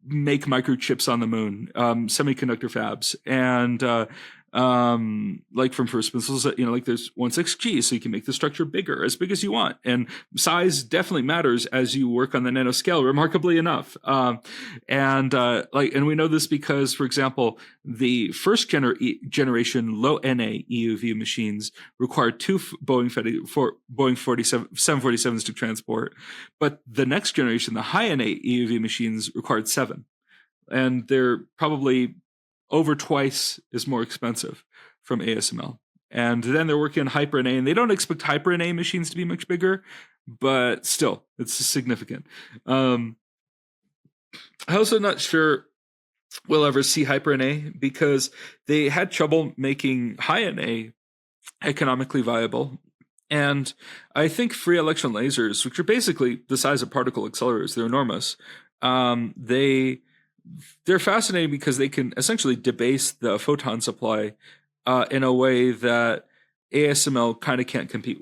make microchips on the moon, semiconductor fabs, and like from first principles, like there's 1/6G, so you can make the structure bigger, as big as you want, and size definitely matters as you work on the nanoscale, remarkably enough. And we know this because, for example, the first generation low NA EUV machines required 2 Boeing 747s to transport, but the next generation, the high NA EUV machines, required 7, and they're probably over twice is more expensive. from ASML. And then they're working on HyperNA, and they don't expect HyperNA machines to be much bigger, but still, it's significant. I'm also not sure we'll ever see HyperNA because they had trouble making high-NA economically viable. And I think free electron lasers, which are basically the size of particle accelerators, they're enormous. They're fascinating because they can essentially debase the photon supply in a way that ASML kind of can't compete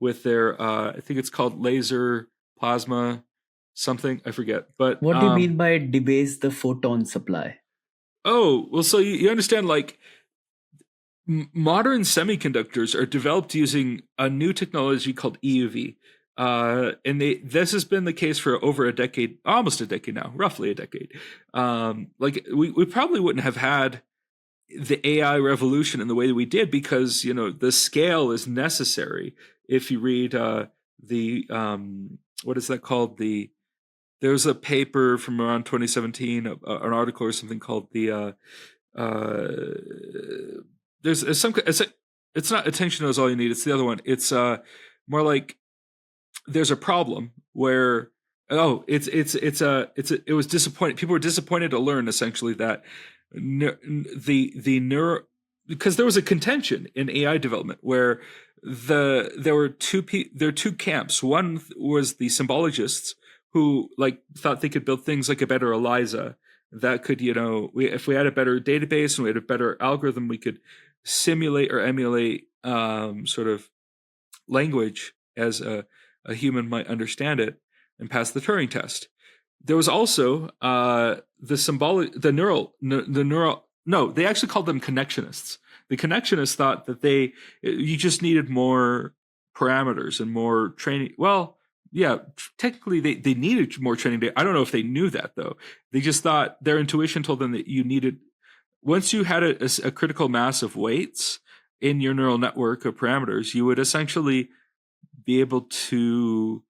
with their I think it's called laser plasma something, I forget. But
What do you mean by debase the photon supply?
Oh, well, so you understand, like, modern semiconductors are developed using a new technology called EUV. And this has been the case for over a decade, almost a decade now, roughly a decade. Like we probably wouldn't have had the AI revolution in the way that we did because, the scale is necessary. If you read what is that called? There's a paper from around 2017, an article or something called it's not attention is all you need. It's the other one. It's more like there's a problem where it was disappointing. People were disappointed to learn essentially that because there was a contention in AI development where there were two camps. One was the symbologists who thought they could build things like a better ELIZA that could, if we had a better database and we had a better algorithm, we could simulate or emulate sort of language as a human might understand it and pass the Turing test. There was also they actually called them connectionists. The connectionists thought that you just needed more parameters and more training. Well, yeah, technically they needed more training data. I don't know if they knew that though. They just thought their intuition told them that you needed, once you had a critical mass of weights in your neural network of parameters, you would essentially be able to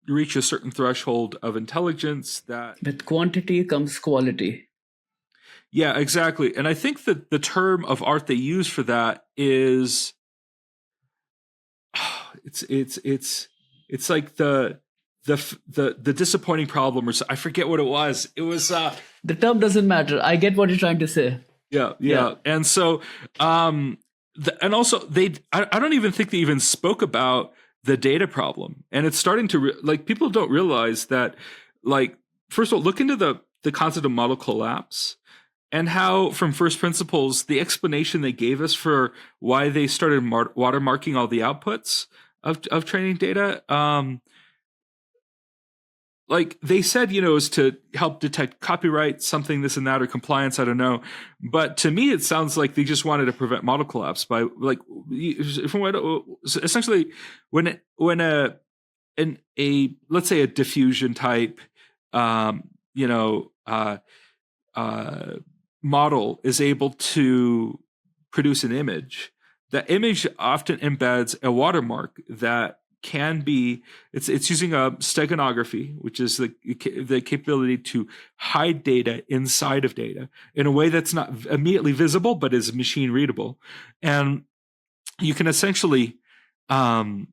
reach a certain threshold of intelligence that
with quantity comes quality.
Yeah, exactly. And I think that the term of art they use for that is it's like the disappointing problem, or I forget what it was. It was
the term doesn't matter. I get what you're trying to say.
Yeah. And so and also I don't even think they even spoke about the data problem. And it's starting to people don't realize that, first of all, look into the concept of model collapse and how, from first principles, the explanation they gave us for why they started watermarking all the outputs of training data, they said, is to help detect copyright, something, this and that, or compliance. I don't know. But to me, it sounds like they just wanted to prevent model collapse by essentially when let's say a diffusion type, model is able to produce an image. That image often embeds a watermark that can be, it's using a steganography, which is the capability to hide data inside of data in a way that's not immediately visible but is machine readable. And you can essentially tell,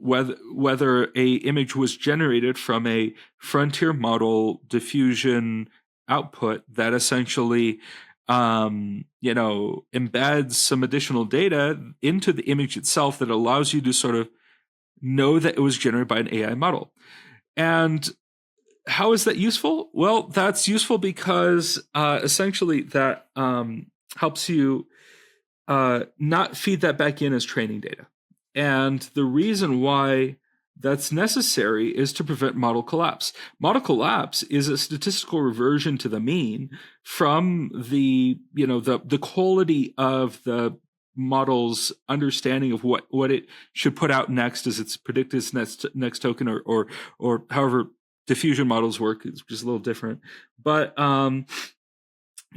whether a image was generated from a frontier model diffusion output that essentially embeds some additional data into the image itself that allows you to sort of know that it was generated by an AI model. And how is that useful? Well, that's useful because essentially that helps you not feed that back in as training data. And the reason why that's necessary is to prevent model collapse. Model collapse is a statistical reversion to the mean from the quality of the model's understanding of what it should put out next as its predicted next token, or however diffusion models work. It's just a little different. But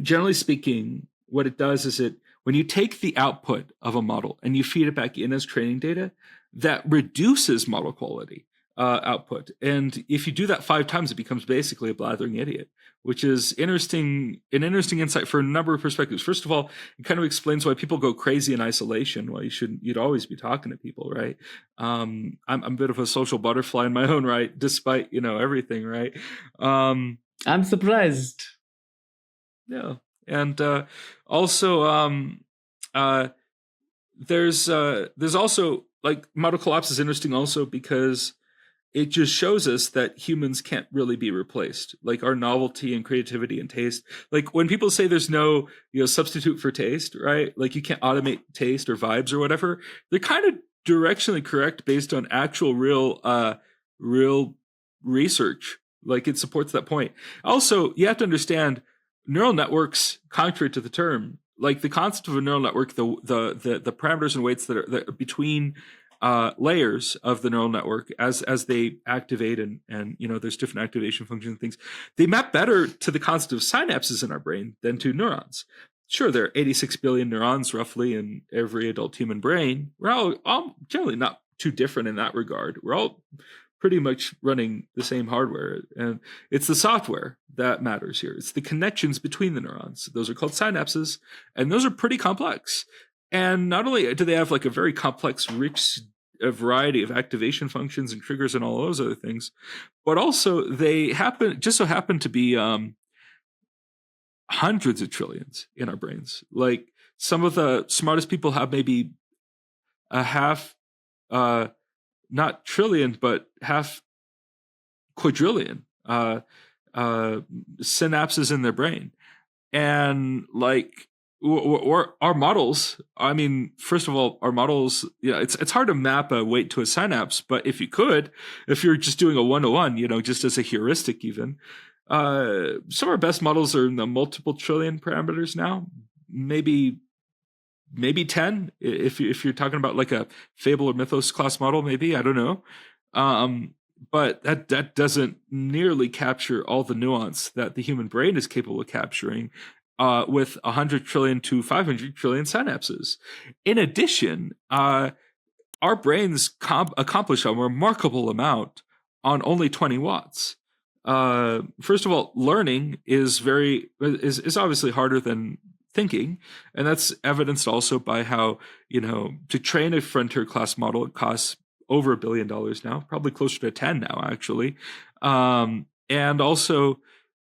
generally speaking, what it does is when you take the output of a model and you feed it back in as training data, that reduces model quality. output. And if you do that 5 times, it becomes basically a blathering idiot, which is an interesting insight for a number of perspectives. First of all, it kind of explains why people go crazy in isolation. Why you'd always be talking to people, right? I'm a bit of a social butterfly in my own right, despite, everything, right?
I'm surprised.
Yeah. And also, there's also, like, model collapse is interesting also because it just shows us that humans can't really be replaced. Like, our novelty and creativity and taste. Like, when people say there's no, substitute for taste, right? Like, you can't automate taste or vibes or whatever. They're kind of directionally correct based on actual real research. Like, it supports that point. Also, you have to understand neural networks, contrary to the term, like the concept of a neural network, the parameters and weights that are between layers of the neural network as they activate and there's different activation functions and things, they map better to the concept of synapses in our brain than to neurons. Sure, there are 86 billion neurons roughly in every adult human brain. We're all generally not too different in that regard. We're all pretty much running the same hardware, and it's the software that matters here. It's the connections between the neurons. Those are called synapses, and those are pretty complex. And not only do they have like a very complex, rich variety of activation functions and triggers and all those other things, but also they just so happen to be hundreds of trillions in our brains. Like, some of the smartest people have maybe a half, not trillion, but half quadrillion synapses in their brain. And like, or our models, I mean, first of all, our models, it's hard to map a weight to a synapse, but if you're just doing a 1-to-1, just as a heuristic even, some of our best models are in the multiple trillion parameters now, maybe 10 if you're talking about like a Fable or Mythos class model, maybe, I don't know. But that doesn't nearly capture all the nuance that the human brain is capable of capturing with 100 trillion to 500 trillion synapses. In addition, our brains accomplish a remarkable amount on only 20 watts. First of all, learning is obviously harder than thinking, and that's evidenced also by how to train a frontier class model, it costs over $1 billion now, probably closer to 10 now actually, and also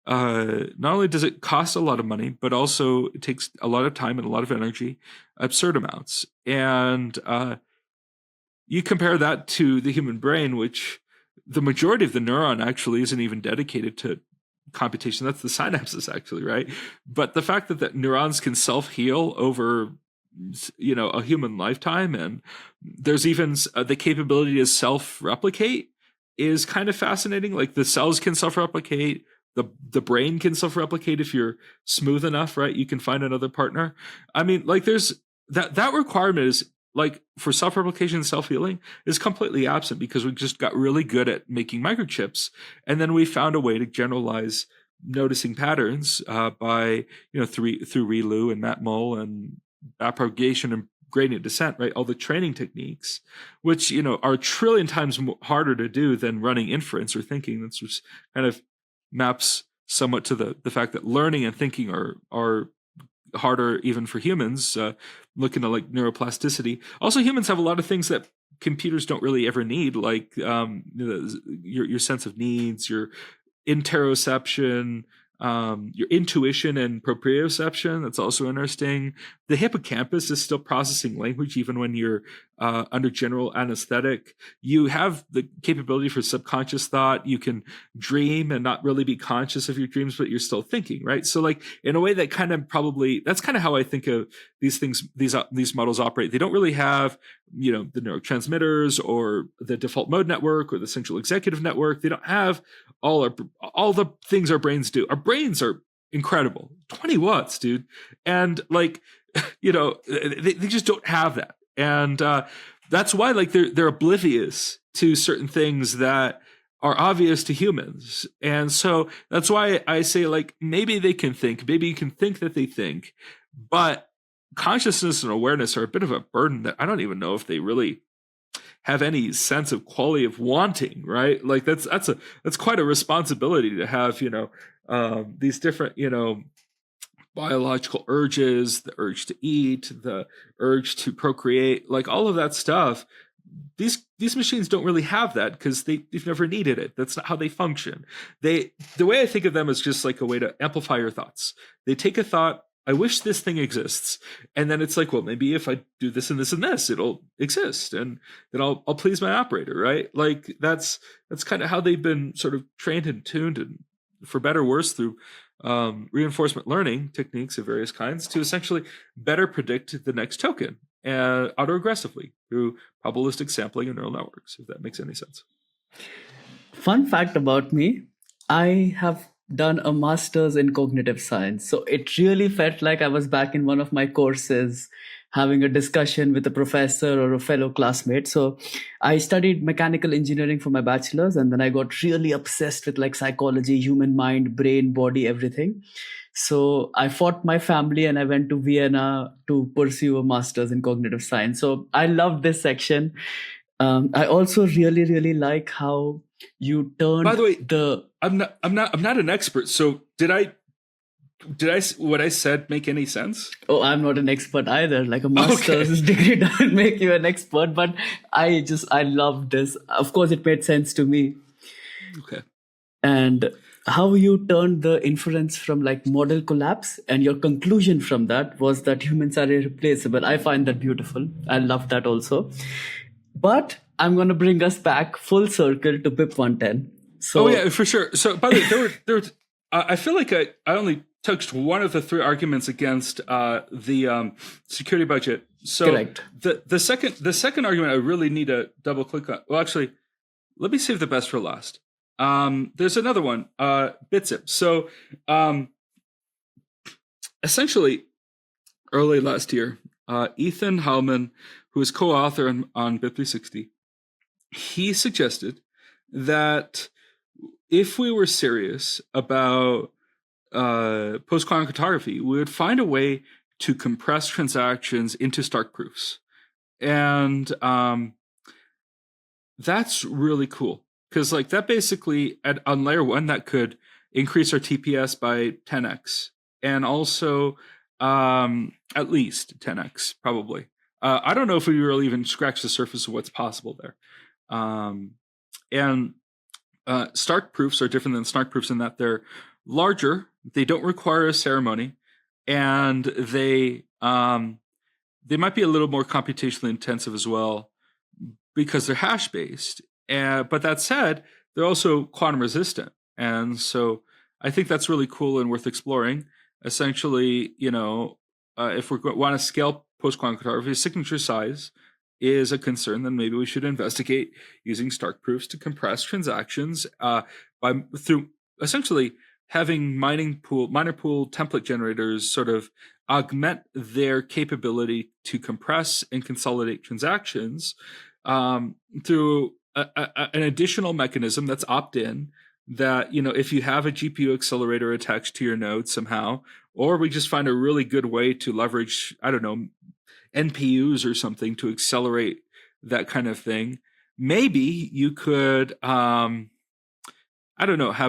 not only does it cost a lot of money, but also it takes a lot of time and a lot of energy, absurd amounts. And you compare that to the human brain, which the majority of the neuron actually isn't even dedicated to computation. That's the synapses actually, right? But the fact that neurons can self-heal over a human lifetime, and there's even the capability to self-replicate is kind of fascinating. Like, the cells can self-replicate, the brain can self-replicate. If you're smooth enough, right, you can find another partner. I mean, like, there's that requirement is, like, for self-replication and self-healing is completely absent because we just got really good at making microchips, and then we found a way to generalize noticing patterns by through ReLU and matmul and backpropagation and gradient descent, right? All the training techniques, which are a trillion times harder to do than running inference or thinking. That's just kind of maps somewhat to the fact that learning and thinking are harder even for humans, looking at like neuroplasticity. Also, humans have a lot of things that computers don't really ever need, like your sense of needs, your interoception, your intuition and proprioception. That's also interesting. The hippocampus is still processing language even when you're under general anesthetic. You have the capability for subconscious thought. You can dream and not really be conscious of your dreams, but you're still thinking, right? So, like, in a way that that's kind of how I think of these things, these models operate. They don't really have, the neurotransmitters or the default mode network or the central executive network. They don't have all the things our brains do. Our brains are incredible. 20 watts, dude. And like, they just don't have that. And that's why, like, they're oblivious to certain things that are obvious to humans. And so that's why I say, like, maybe they can think, maybe you can think that they think, but consciousness and awareness are a bit of a burden that I don't even know if they really have any sense of quality of wanting, right? Like that's quite a responsibility to have, these different, biological urges, the urge to eat, the urge to procreate, like all of that stuff. These machines don't really have that because they've never needed it. That's not how they function. The way I think of them is just like a way to amplify your thoughts. They take a thought, I wish this thing exists, and then it's like, well, maybe if I do this and this and this, it'll exist, and then I'll please my operator, right? Like that's kind of how they've been sort of trained and tuned, and for better or worse, through reinforcement learning techniques of various kinds to essentially better predict the next token autoaggressively through probabilistic sampling and neural networks, if that makes any sense.
Fun fact about me, I have done a master's in cognitive science. So it really felt like I was back in one of my courses having a discussion with a professor or a fellow classmate. So I studied mechanical engineering for my bachelor's, and then I got really obsessed with like psychology, human mind, brain, body, everything. So I fought my family and I went to Vienna to pursue a master's in cognitive science. So I love this section. I also really, really like how you turned.
By the way, I'm not an expert. So did what I said make any sense?
Oh, I'm not an expert either. Like a master's degree doesn't make you an expert, but I love this. Of course, it made sense to me.
Okay.
And how you turned the inference from like model collapse, and your conclusion from that was that humans are irreplaceable. I find that beautiful. I love that also. But I'm going to bring us back full circle to BIP-110. So,
oh yeah, for sure. So by the way, there were I feel like I only touched one of the three arguments against the security budget. So
correct.
The second argument I really need to double click on. Well, actually, let me save the best for last. There's another one, BitZip. So essentially, early last year, Ethan Hallman, who is co-author on BIP-360, he suggested that if we were serious about post-quantum cryptography, we would find a way to compress transactions into Stark proofs. And that's really cool. Because like that basically on layer 1, that could increase our TPS by 10x, and also at least 10x probably. I don't know if we really even scratch the surface of what's possible there. And Stark proofs are different than Snark proofs in that they're larger, they don't require a ceremony, and they might be a little more computationally intensive as well because they're hash based. But that said, they're also quantum resistant. And so I think that's really cool and worth exploring. Essentially, if we want to scale post-quantum cryptography, signature size is a concern, then maybe we should investigate using Stark proofs to compress transactions through essentially having miner pool template generators sort of augment their capability to compress and consolidate transactions through an additional mechanism that's opt-in that, if you have a GPU accelerator attached to your node somehow, or we just find a really good way to leverage, I don't know, NPUs or something to accelerate that kind of thing, maybe you could, have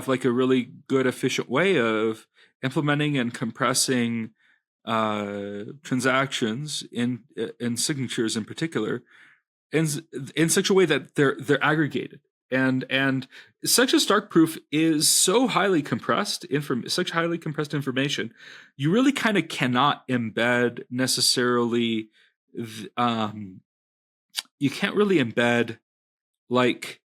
like a really good, efficient way of implementing and compressing transactions in signatures in particular, in such a way that they're aggregated, and such a Stark proof is so highly compressed such highly compressed information, you really kind of cannot embed necessarily. You can't really embed like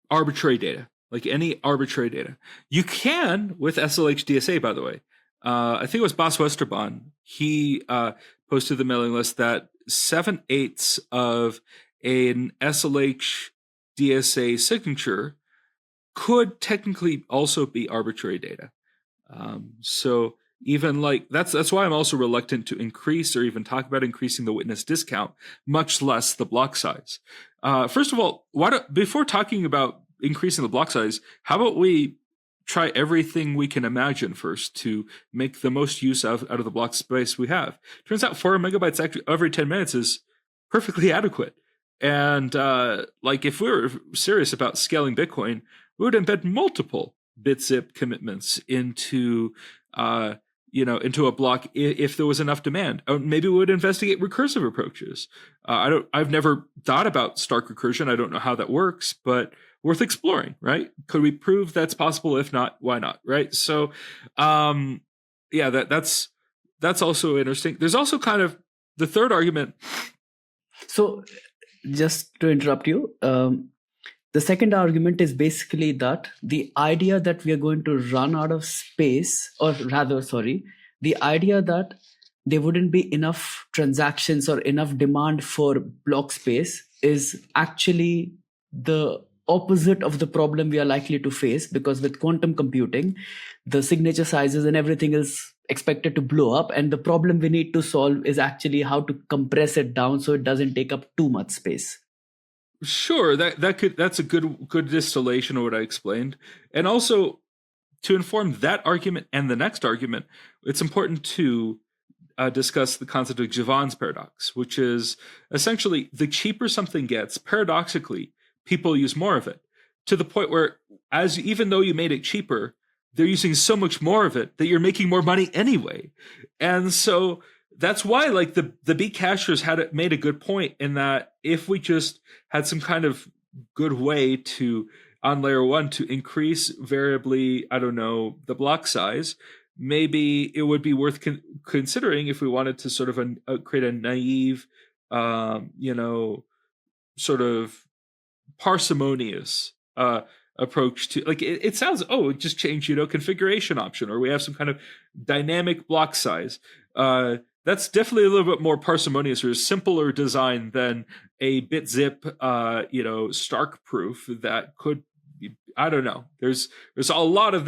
arbitrary data, like any arbitrary data. You can with SLH DSA, by the way. I think it was Bas Westerbaan. He posted the mailing list that 7/8 of an SLH DSA signature could technically also be arbitrary data. So even like that's why I'm also reluctant to increase or even talk about increasing the witness discount, much less the block size. First of all, before talking about increasing the block size, how about we try everything we can imagine first to make the most use out of the block space we have. Turns out 4 megabytes every 10 minutes is perfectly adequate. And like if we were serious about scaling Bitcoin, we would embed multiple BitZip commitments into into a block if there was enough demand. Maybe we would investigate recursive approaches. I've never thought about Stark recursion. I don't know how that works, but worth exploring, right? Could we prove that's possible? If not, why not, right? So, that's also interesting. There's also kind of the third argument.
So, just to interrupt you, the second argument is basically that the idea that we are going to run out of space, or rather, the idea that there wouldn't be enough transactions or enough demand for block space is actually the opposite of the problem we are likely to face, because with quantum computing, the signature sizes and everything is expected to blow up, and the problem we need to solve is actually how to compress it down so it doesn't take up too much space.
Sure, that's a good distillation of what I explained. And also, to inform that argument and the next argument, it's important to discuss the concept of Jevons Paradox, which is essentially the cheaper something gets, paradoxically, people use more of it, to the point where, even though you made it cheaper, they're using so much more of it that you're making more money anyway. And so that's why, like, the Bcashers made a good point in that if we just had some kind of good way to, on layer 1, to increase variably, the block size, maybe it would be worth considering if we wanted to sort of create a naive, sort of parsimonious approach to, like, it sounds, just change configuration option, or we have some kind of dynamic block size. That's definitely a little bit more parsimonious or simpler design than a BitZip Stark proof that could be, I don't know. There's a lot of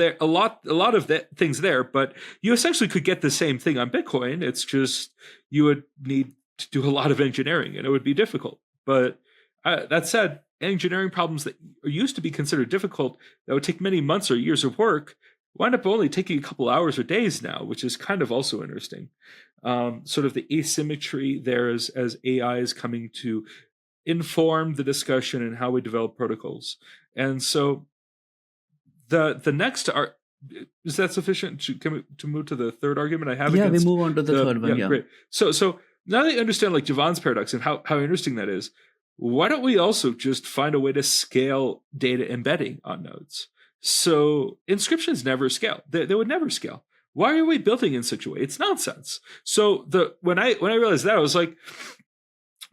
things there, but you essentially could get the same thing on Bitcoin. It's just you would need to do a lot of engineering, and it would be difficult. But that said, engineering problems that used to be considered difficult, that would take many months or years of work, wind up only taking a couple hours or days now, which is kind of also interesting. Sort of the asymmetry there as AI is coming to inform the discussion and how we develop protocols. And so the next is that sufficient to move to the third argument I have?
Yeah, we move on to the third one. Yeah,
great. So now that you understand, like, Jevons Paradox and how interesting that is, why don't we also just find a way to scale data embedding on nodes? So inscriptions never scale. They would never scale. Why are we building in such a way? It's nonsense. So when I realized that, I was like,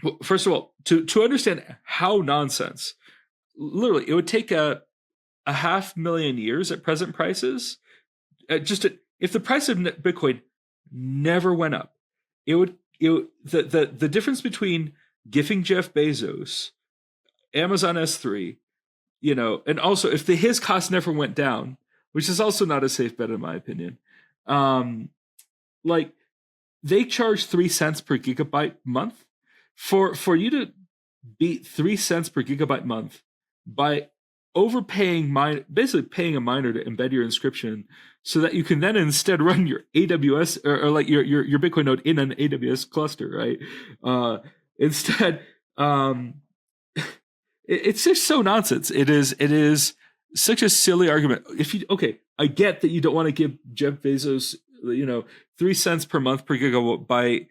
well, first of all, to understand how nonsense, literally, it would take a 500,000 years at present prices. If the price of Bitcoin never went up, the difference between gifting Jeff Bezos, Amazon S3, and also if his cost never went down, which is also not a safe bet in my opinion. Like, they charge 3 cents per gigabyte month. For you to beat 3 cents per gigabyte month by overpaying basically paying a miner to embed your inscription so that you can then instead run your AWS or like your Bitcoin node in an AWS cluster, right? Instead, it's just so nonsense. It is such a silly argument. I get that you don't want to give Jeff Bezos, 3 cents per month per gigabyte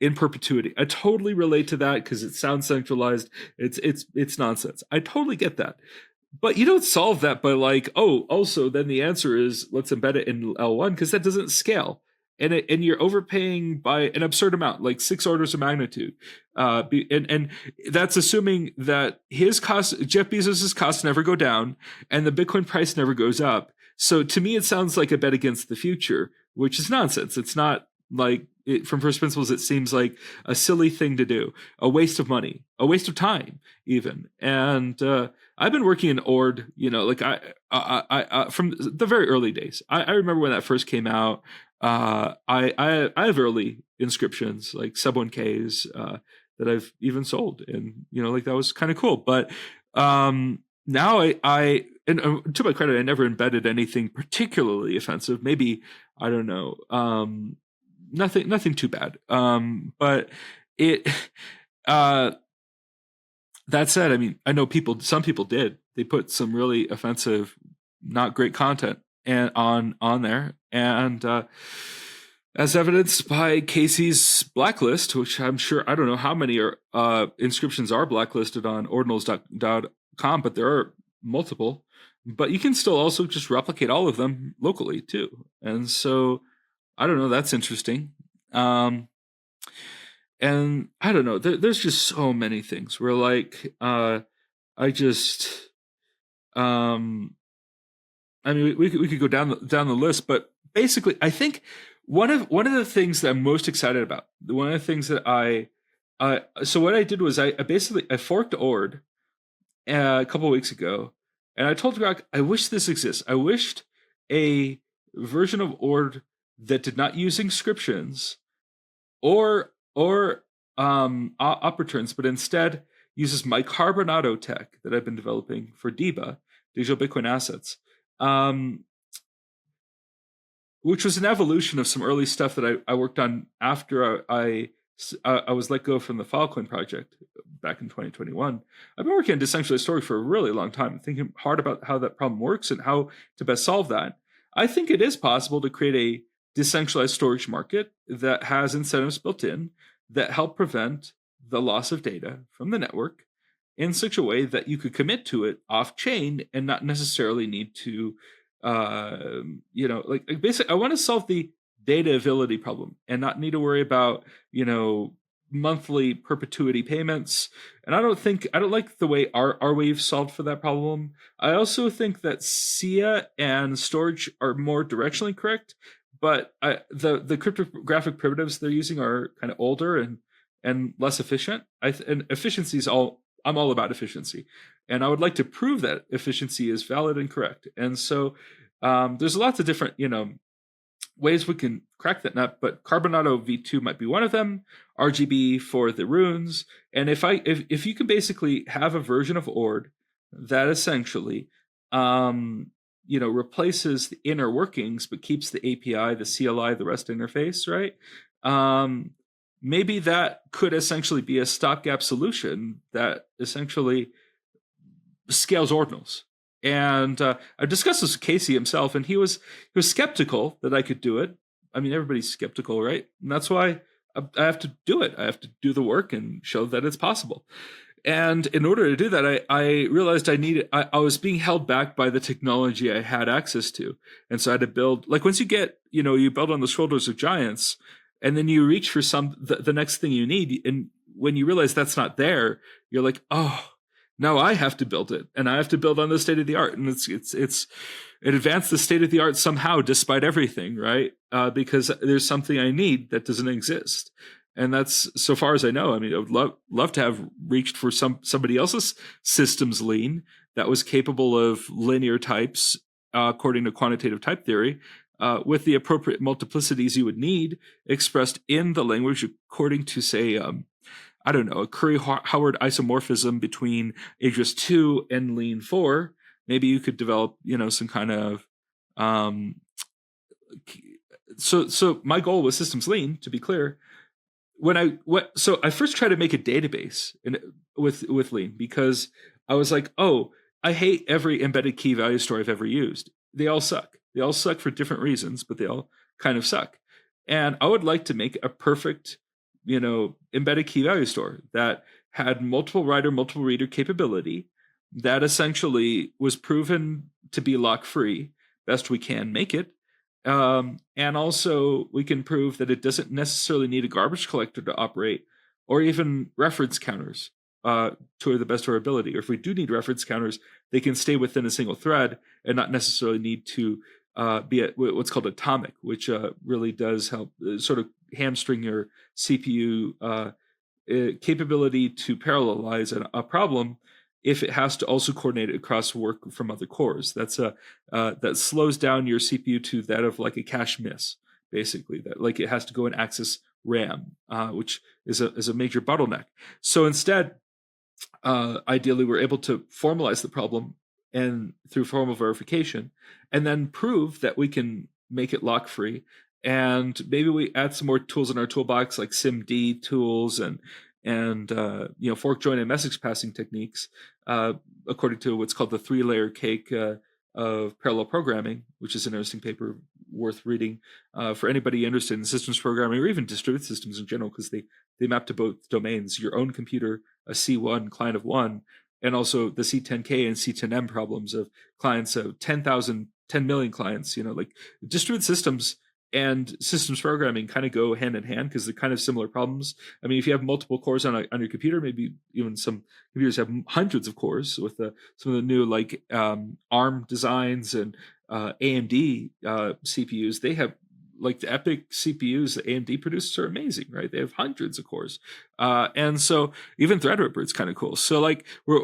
in perpetuity. I totally relate to that because it sounds centralized. It's nonsense. I totally get that. But you don't solve that by also then the answer is let's embed it in L1, because that doesn't scale. And you're overpaying by an absurd amount, like 6 orders of magnitude. And that's assuming that his cost, Jeff Bezos' costs never go down and the Bitcoin price never goes up. So to me, it sounds like a bet against the future, which is nonsense. It's not from first principles, it seems like a silly thing to do, a waste of money, a waste of time even. And I've been working in Ord, I from the very early days. I remember when that first came out. I have early inscriptions, like sub 1Ks, that I've even sold, and that was kind of cool. But now I and to my credit, I never embedded anything particularly offensive. Maybe, I don't know, nothing too bad. But it, that said, I mean, I know some people did. They put some really offensive, not great content and on there, and as evidenced by Casey's blacklist, which I'm sure, I don't know how many inscriptions are blacklisted on ordinals.com, but there are multiple. But you can still also just replicate all of them locally too, and so I don't know. That's interesting. And I don't know. There's just so many things where, like, I mean, we could go down the list, but basically, I think one of the things that I'm most excited about, one of the things that so what I did was I forked Ord a couple of weeks ago, and I told Grok, I wish this exists. I wished a version of Ord that did not use inscriptions or operators, but instead uses my Carbonado tech that I've been developing for DBA, Digital Bitcoin Assets, which was an evolution of some early stuff that I worked on after I was let go from the Filecoin project back in 2021. I've been working on decentralized storage for a really long time, thinking hard about how that problem works and how to best solve that. I think it is possible to create a decentralized storage market that has incentives built in that help prevent the loss of data from the network in such a way that you could commit to it off chain and not necessarily need to, like basically, I want to solve the data availability problem and not need to worry about, monthly perpetuity payments. And I don't like the way our wave solved for that problem. I also think that SIA and storage are more directionally correct, but the cryptographic primitives they're using are kind of older and less efficient. And efficiency is I'm all about efficiency, and I would like to prove that efficiency is valid and correct. And so there's lots of different ways we can crack that nut, but Carbonado V2 might be one of them. RGB for the runes, and if you can basically have a version of Ord that essentially replaces the inner workings but keeps the API, the CLI, the REST interface, right? Maybe that could essentially be a stopgap solution that essentially scales ordinals. And I discussed this with Casey himself, and he was skeptical that I could do it. I mean, everybody's skeptical, right? And that's why I have to do it. I have to do the work and show that it's possible. And in order to do that, I realized I was being held back by the technology I had access to. And so I had to build, like, once you get, you build on the shoulders of giants, and then you reach for the next thing you need. And when you realize that's not there, you're like, oh, now I have to build it, and I have to build on the state of the art. And it advanced the state of the art somehow, despite everything, right? Because there's something I need that doesn't exist. And that's, so far as I know, I mean, I would love to have reached for somebody else's systems lean that was capable of linear types according to quantitative type theory, with the appropriate multiplicities you would need expressed in the language according to, say, I don't know, a Curry-Howard isomorphism between Idris 2 and Lean 4. Maybe you could develop, some kind of so my goal with systems lean, to be clear. So I first tried to make a database with Lean, because I was like, oh, I hate every embedded key value store I've ever used. They all suck. They all suck for different reasons, but they all kind of suck. And I would like to make a perfect, embedded key value store that had multiple writer, multiple reader capability, that essentially was proven to be lock-free, best we can make it. And also we can prove that it doesn't necessarily need a garbage collector to operate, or even reference counters to the best of our ability. Or if we do need reference counters, they can stay within a single thread and not necessarily need to be at what's called atomic, which really does help sort of hamstring your CPU capability to parallelize a problem if it has to also coordinate it across work from other cores. That slows down your CPU to that of like a cache miss, basically. That like it has to go and access RAM, which is a major bottleneck. So instead, ideally, we're able to formalize the problem and through formal verification, and then prove that we can make it lock free. And maybe we add some more tools in our toolbox, like SIMD tools and fork join and message passing techniques, according to what's called the 3-layer cake of parallel programming, which is an interesting paper worth reading for anybody interested in systems programming or even distributed systems in general, because they map to both domains: your own computer, a C1 client of one, and also the C10K and C10M problems of clients of 10,000, 10 million clients. Like distributed systems and systems programming kind of go hand in hand because they're kind of similar problems. I mean, if you have multiple cores on your computer, maybe even some computers have hundreds of cores with some of the new like ARM designs and AMD CPUs. They have like the EPIC CPUs that AMD produces are amazing, right? They have hundreds of cores. And so even Threadripper, it's kind of cool. So like we're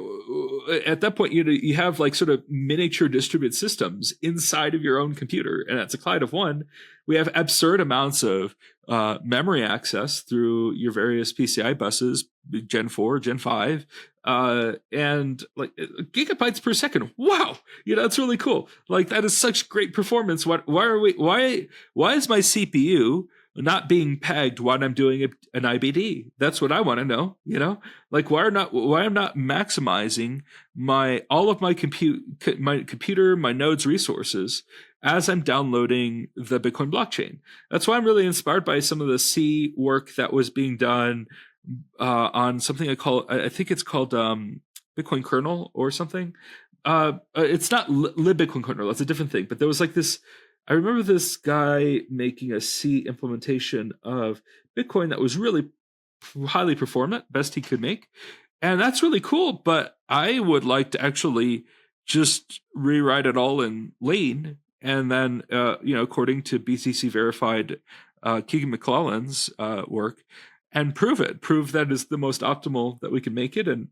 at that point, you have like sort of miniature distributed systems inside of your own computer. And that's a client of one. We have absurd amounts of memory access through your various PCI buses, Gen 4, Gen 5, and like gigabytes per second. Wow. It's really cool. Like that is such great performance. Why is my CPU not being pegged when I'm doing an IBD? That's what I want to know. Like why I'm not maximizing all of my computer, my nodes resources as I'm downloading the Bitcoin blockchain. That's why I'm really inspired by some of the C work that was being done on something I think it's called Bitcoin kernel or something. It's not libbitcoin kernel. That's a different thing. But there was like this, I remember this guy making a C implementation of Bitcoin that was really highly performant, best he could make. And that's really cool. But I would like to actually just rewrite it all in Lean. And then, according to BTC verified Keegan McClellan's work, and prove that is the most optimal that we can make it, in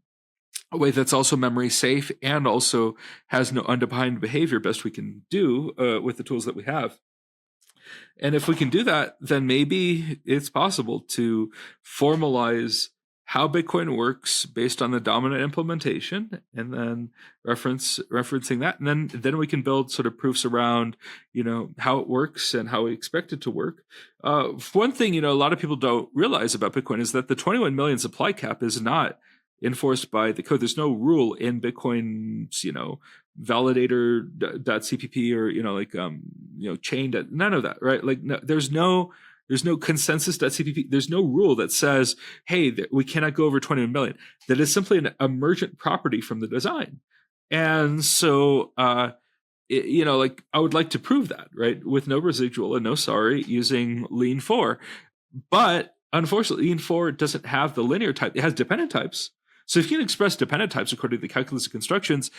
a way that's also memory safe and also has no undefined behavior, best we can do with the tools that we have. And if we can do that, then maybe it's possible to formalize how Bitcoin works based on the dominant implementation, and then referencing that, and then we can build sort of proofs around, how it works and how we expect it to work. One thing, a lot of people don't realize about Bitcoin is that the 21 million supply cap is not enforced by the code. There's no rule in Bitcoin's, validator.cpp or, chain. None of that, right? Like, no, there's no consensus.cpp. There's no rule that says, hey, we cannot go over 21 million. That is simply an emergent property from the design. And so, I would like to prove that, right? With no residual and no sorry, using Lean 4. But unfortunately, Lean 4 doesn't have the linear type. It has dependent types. So if you can express dependent types according to the calculus of constructions,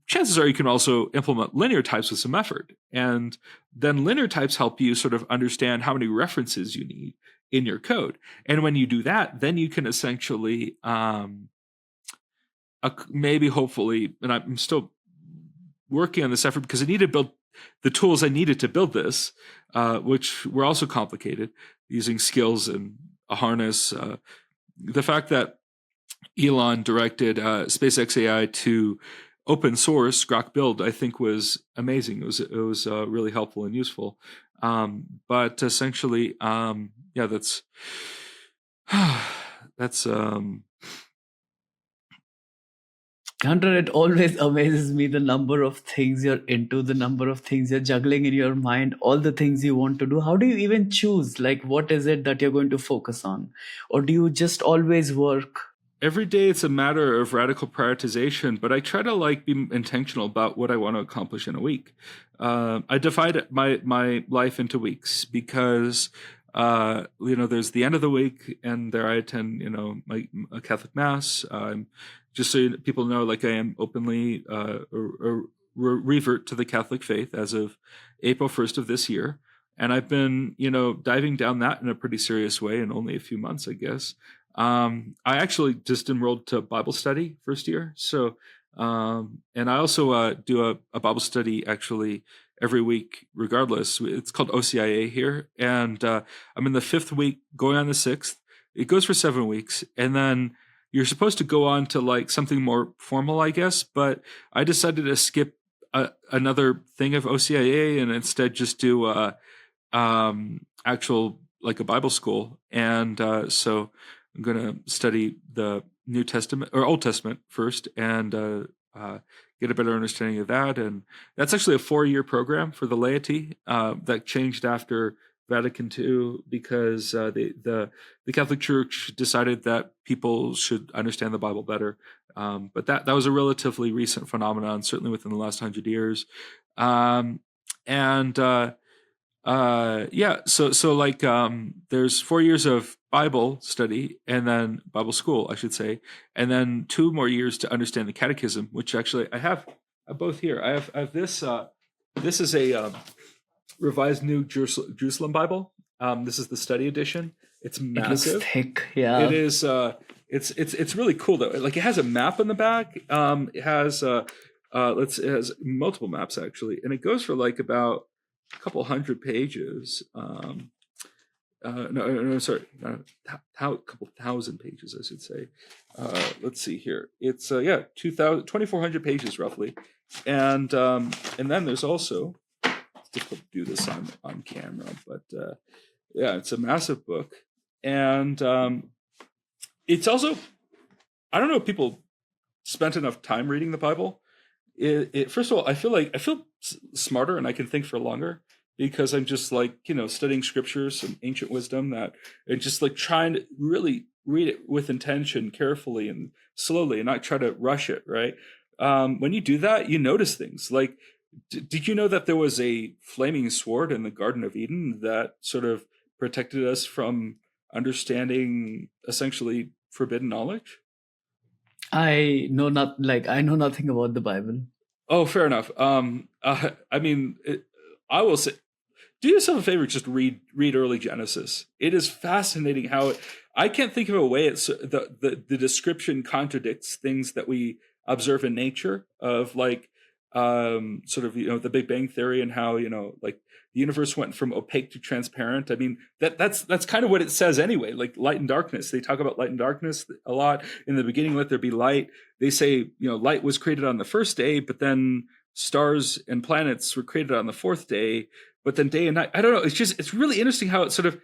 chances are you can also implement linear types with some effort. And then linear types help you sort of understand how many references you need in your code. And when you do that, then you can essentially, maybe hopefully, and I'm still working on this effort because I need to build the tools I needed to build this, which were also complicated, using skills and a harness. The fact that Elon directed SpaceX AI to open source Grok build, I think, was amazing. It was really helpful and useful. But essentially, that's
Hunter, it always amazes me the number of things you're into, the number of things you're juggling in your mind, all the things you want to do. How do you even choose? Like, what is it that you're going to focus on? Or do you just always work?
Every day it's a matter of radical prioritization, but I try to be intentional about what I want to accomplish in a week. I divide my life into weeks because there's the end of the week, and there I attend a Catholic mass. Just so people know, I am openly revert to the Catholic faith as of April 1st of this year. And I've been, diving down that in a pretty serious way in only a few months, I guess. I actually just enrolled to Bible study first year. So, and I also do a Bible study actually every week, regardless. It's called OCIA here. And I'm in the 5th week, going on the 6th. It goes for 7 weeks. And then you're supposed to go on to like something more formal, I guess. But I decided to skip another thing of OCIA and instead just do actual like a Bible school. And so I'm going to study the New Testament or Old Testament first and get a better understanding of that. And that's actually a 4-year program for the laity that changed after Vatican II because the Catholic Church decided that people should understand the Bible better. But that was a relatively recent phenomenon, certainly within the last 100 years. So like there's 4 years of Bible study and then Bible school, I should say, and then 2 more years to understand the Catechism, which actually I have both here. I have this. This is a Revised New Jerusalem Bible. This is the study edition. It's massive.
It looks thick. Yeah.
It is. It's really cool though. Like it has a map on the back. It has it has multiple maps actually, and it goes for like about a couple hundred pages. A couple thousand pages, I should say. Let's see here. It's 2,400 pages roughly, and then there's also, it's difficult to do this on camera, but it's a massive book, and it's also, I don't know if people spent enough time reading the Bible. It first of all, I feel smarter and I can think for longer because I'm just like, studying scriptures, some ancient wisdom that, and just like trying to really read it with intention, carefully and slowly, and not try to rush it. Right. When you do that, you notice things like, did you know that there was a flaming sword in the Garden of Eden that sort of protected us from understanding essentially forbidden knowledge?
I know nothing about the Bible.
Oh, fair enough. I mean, I will say, do yourself a favor, just read early Genesis. It is fascinating how I can't think of a way the description contradicts things that we observe in nature of like sort of the Big Bang Theory and how like the universe went from opaque to transparent. I mean that's kind of what it says anyway. Like light and darkness. They talk about light and darkness a lot. In the beginning, let there be light. They say light was created on the first day, but then stars and planets were created on the 4th day. But then day and night. I don't know. It's really interesting how it sort of.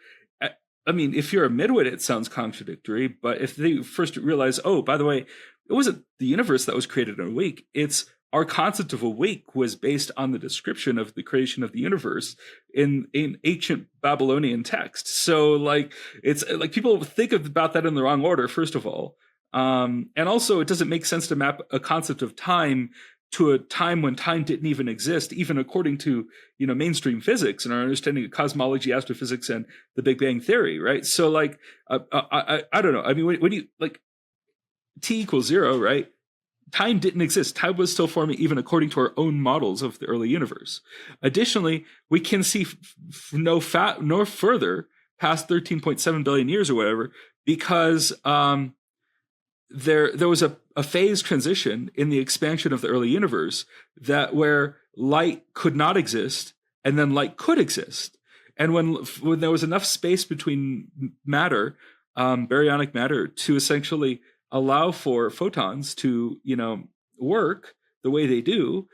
I mean, if you're a midwit, it sounds contradictory. But if they first realize, oh, by the way, it wasn't the universe that was created in a week. It's our concept of a week was based on the description of the creation of the universe in ancient Babylonian text. So like, it's like people think about that in the wrong order, first of all. And also it doesn't make sense to map a concept of time to a time when time didn't even exist, even according to, mainstream physics and our understanding of cosmology, astrophysics, and the Big Bang Theory. Right. So like, I don't know. I mean, when you like T equals 0, right? Time didn't exist. Time was still forming even according to our own models of the early universe. Additionally, we can see no further past 13.7 billion years or whatever, because there was a phase transition in the expansion of the early universe where light could not exist and then light could exist. And when there was enough space between matter, baryonic matter, to essentially allow for photons to, work the way they do,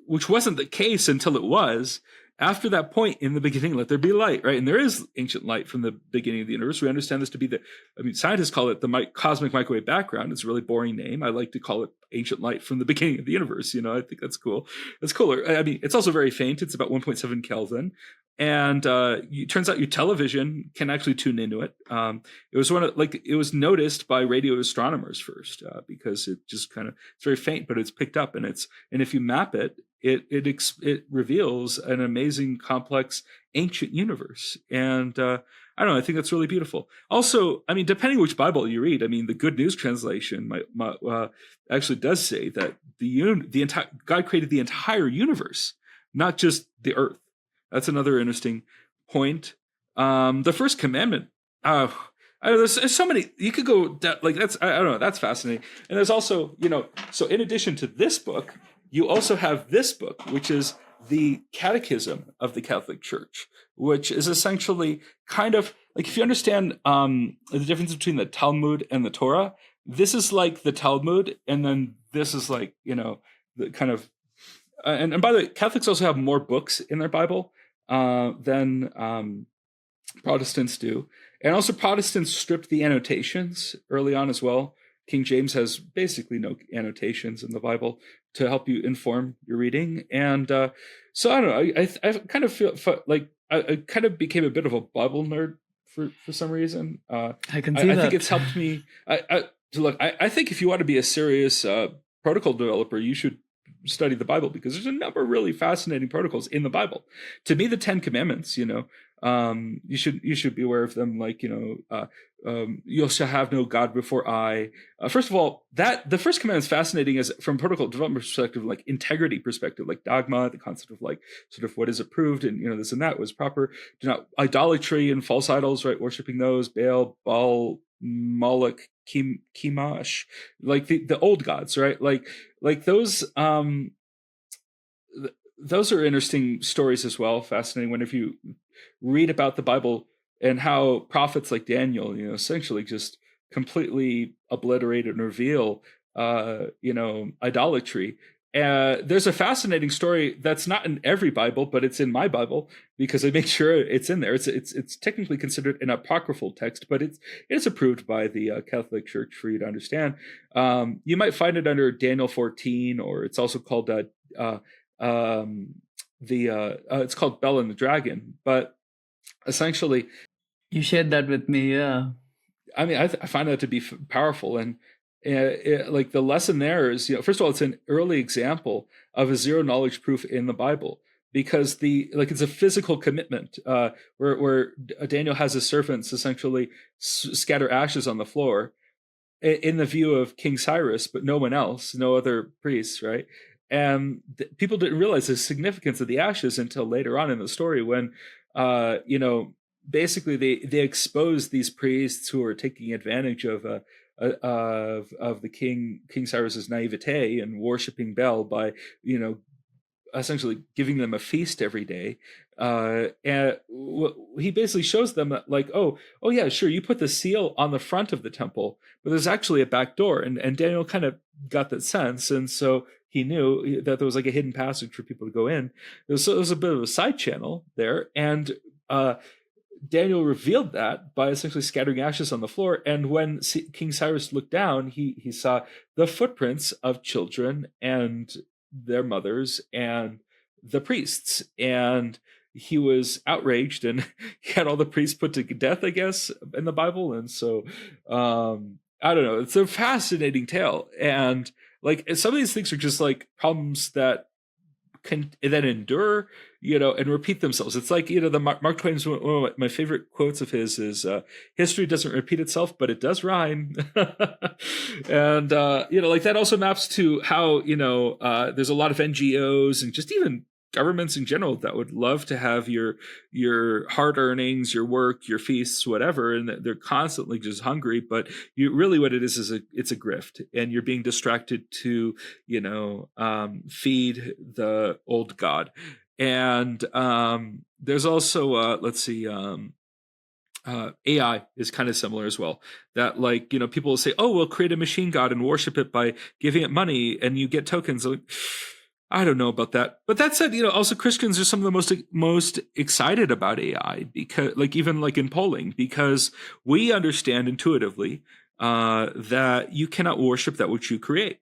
which wasn't the case until it was. After that point, in the beginning, let there be light, right? And there is ancient light from the beginning of the universe. We understand this to be scientists call it the cosmic microwave background. It's a really boring name. I like to call it ancient light from the beginning of the universe. I think that's cool. It's cooler. I mean, it's also very faint. It's about 1.7 Kelvin. And it turns out your television can actually tune into it. It was noticed by radio astronomers first because it just it's very faint, but it's picked up, and if you map it, it reveals an amazing, complex, ancient universe. And I don't know. I think that's really beautiful. Also, I mean, depending which Bible you read, I mean, the Good News translation actually does say that God created the entire universe, not just the earth. That's another interesting point. The first commandment. There's so many. You could go like that's. I don't know. That's fascinating. And there's also, so in addition to this book, you also have this book, which is the Catechism of the Catholic Church, which is essentially kind of like if you understand the difference between the Talmud and the Torah, this is like the Talmud, and then this is like, the kind of and by the way, Catholics also have more books in their Bible than Protestants do. And also Protestants stripped the annotations early on as well. King James has basically no annotations in the Bible to help you inform your reading. And so I don't know, I kind of feel like I kind of became a bit of a Bible nerd for some reason.
I can see that.
I think it's helped me. I think if you want to be a serious protocol developer, you should study the Bible, because there's a number of really fascinating protocols in the Bible. To me, the 10 Commandments, you should be aware of them. Like, you shall have no God before I. First of all, that the first commandment is fascinating as from protocol development perspective, like integrity perspective, like dogma, the concept of like sort of what is approved and this and that was proper. Do not idolatry and false idols, right? Worshiping those, Baal, Moloch, Chemosh, like the old gods, right? Like those those are interesting stories as well. Fascinating whenever you read about the Bible and how prophets like Daniel, essentially just completely obliterate and reveal, idolatry. There's a fascinating story that's not in every Bible, but it's in my Bible because I make sure it's in there. It's technically considered an apocryphal text, but it's approved by the Catholic Church for you to understand. You might find it under Daniel 14, or it's also called it's called Bell and the Dragon. But essentially,
you shared that with me, yeah.
I mean, I find that to be powerful, and like the lesson there is, first of all, it's an early example of a zero knowledge proof in the Bible, because it's a physical commitment where Daniel has his servants essentially scatter ashes on the floor in the view of King Cyrus, but no one else, no other priests, right? And people didn't realize the significance of the ashes until later on in the story, when basically they exposed these priests who are taking advantage of the King Cyrus's naivete and worshiping Baal by essentially giving them a feast every day. And he basically shows them that, like, oh yeah, sure, you put the seal on the front of the temple, but there's actually a back door, and Daniel kind of got that sense, and so he knew that there was like a hidden passage for people to go in. So it was a bit of a side channel there, and Daniel revealed that by essentially scattering ashes on the floor. And when King Cyrus looked down, he saw the footprints of children and their mothers and the priests, and he was outraged, and he had all the priests put to death, I guess, in the Bible. And so I don't know, it's a fascinating tale, and like some of these things are just like problems that can then endure, and repeat themselves. It's like, the Mark Twain's one of my favorite quotes of his is, history doesn't repeat itself, but it does rhyme. And, like that also maps to how, there's a lot of NGOs and just even governments in general that would love to have your hard earnings, your work, your feasts, whatever, and they're constantly just hungry. But really what it is it's a grift, and you're being distracted to feed the old god. And there's also AI is kind of similar as well. That, like, people will say, oh, we'll create a machine god and worship it by giving it money and you get tokens. Like, I don't know about that. But that said, also Christians are some of the most excited about AI, because, like, even like in polling, because we understand intuitively that you cannot worship that which you create.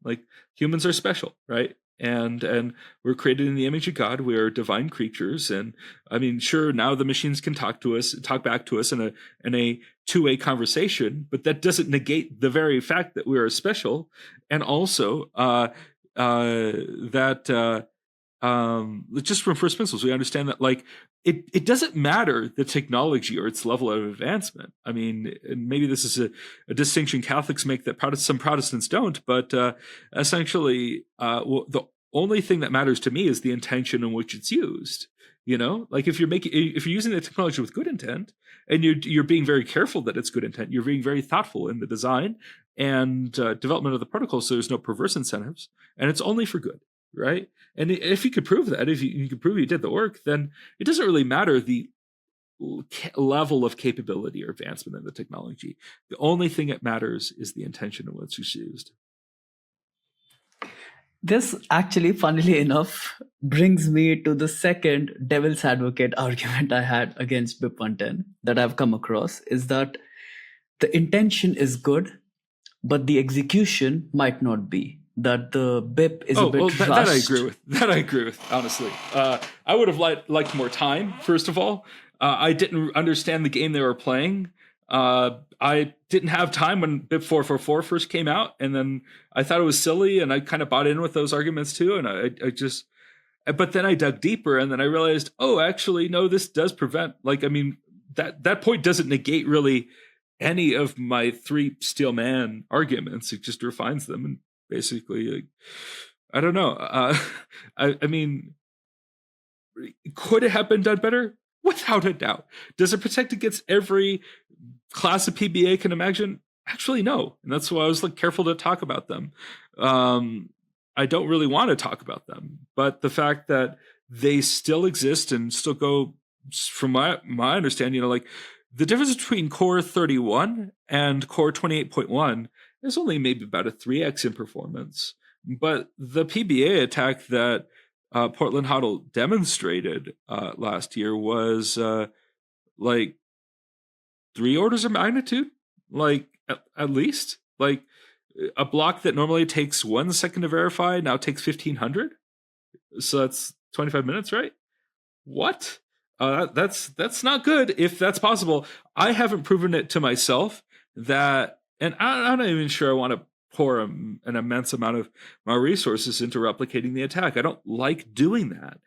Like humans are special, right? And we're created in the image of God. We are divine creatures, and I mean, sure, now the machines can talk back to us in a two-way conversation, but that doesn't negate the very fact that we are special, and also just from first principles, we understand that, like, it doesn't matter the technology or its level of advancement. I mean, and maybe this is a distinction Catholics make that some Protestants don't, but essentially, the only thing that matters to me is the intention in which it's used. Like if you're using the technology with good intent, and you're being very careful that it's good intent, you're being very thoughtful in the design and development of the protocol, so there's no perverse incentives, and it's only for good, right? And if you could prove that, if you could prove you did the work, then it doesn't really matter the level of capability or advancement in the technology. The only thing that matters is the intention of what's used.
This actually, funnily enough, brings me to the second devil's advocate argument I had against BIP-110 that I've come across, is that the intention is good, but the execution might not be. That the BIP is a bit rushed.
That I agree with. That I agree with, honestly. I would have liked more time, first of all. I didn't understand the game they were playing. I didn't have time when BIP-444 first came out, and then I thought it was silly, and I kind of bought in with those arguments too, and I just... But then I dug deeper, and then I realized, oh, actually, no, this does prevent... that point doesn't negate really any of my three steelman arguments. It just refines them, and basically, I don't know. I mean, could it have been done better? Without a doubt. Does it protect against every class of PBA can imagine? Actually, no. And that's why I was careful to talk about them. I don't really want to talk about them. But the fact that they still exist and still go, from my understanding, the difference between Core 31 and Core 28.1 is only maybe about a 3x in performance. But the PBA attack that Portland Hoddle demonstrated last year was 3 orders of magnitude, at least. A block that normally takes 1 second to verify now takes 1,500. So that's 25 minutes, right? What? That's not good if that's possible. I haven't proven it to myself that, and I'm not even sure I want to pour an immense amount of my resources into replicating the attack. I don't like doing that.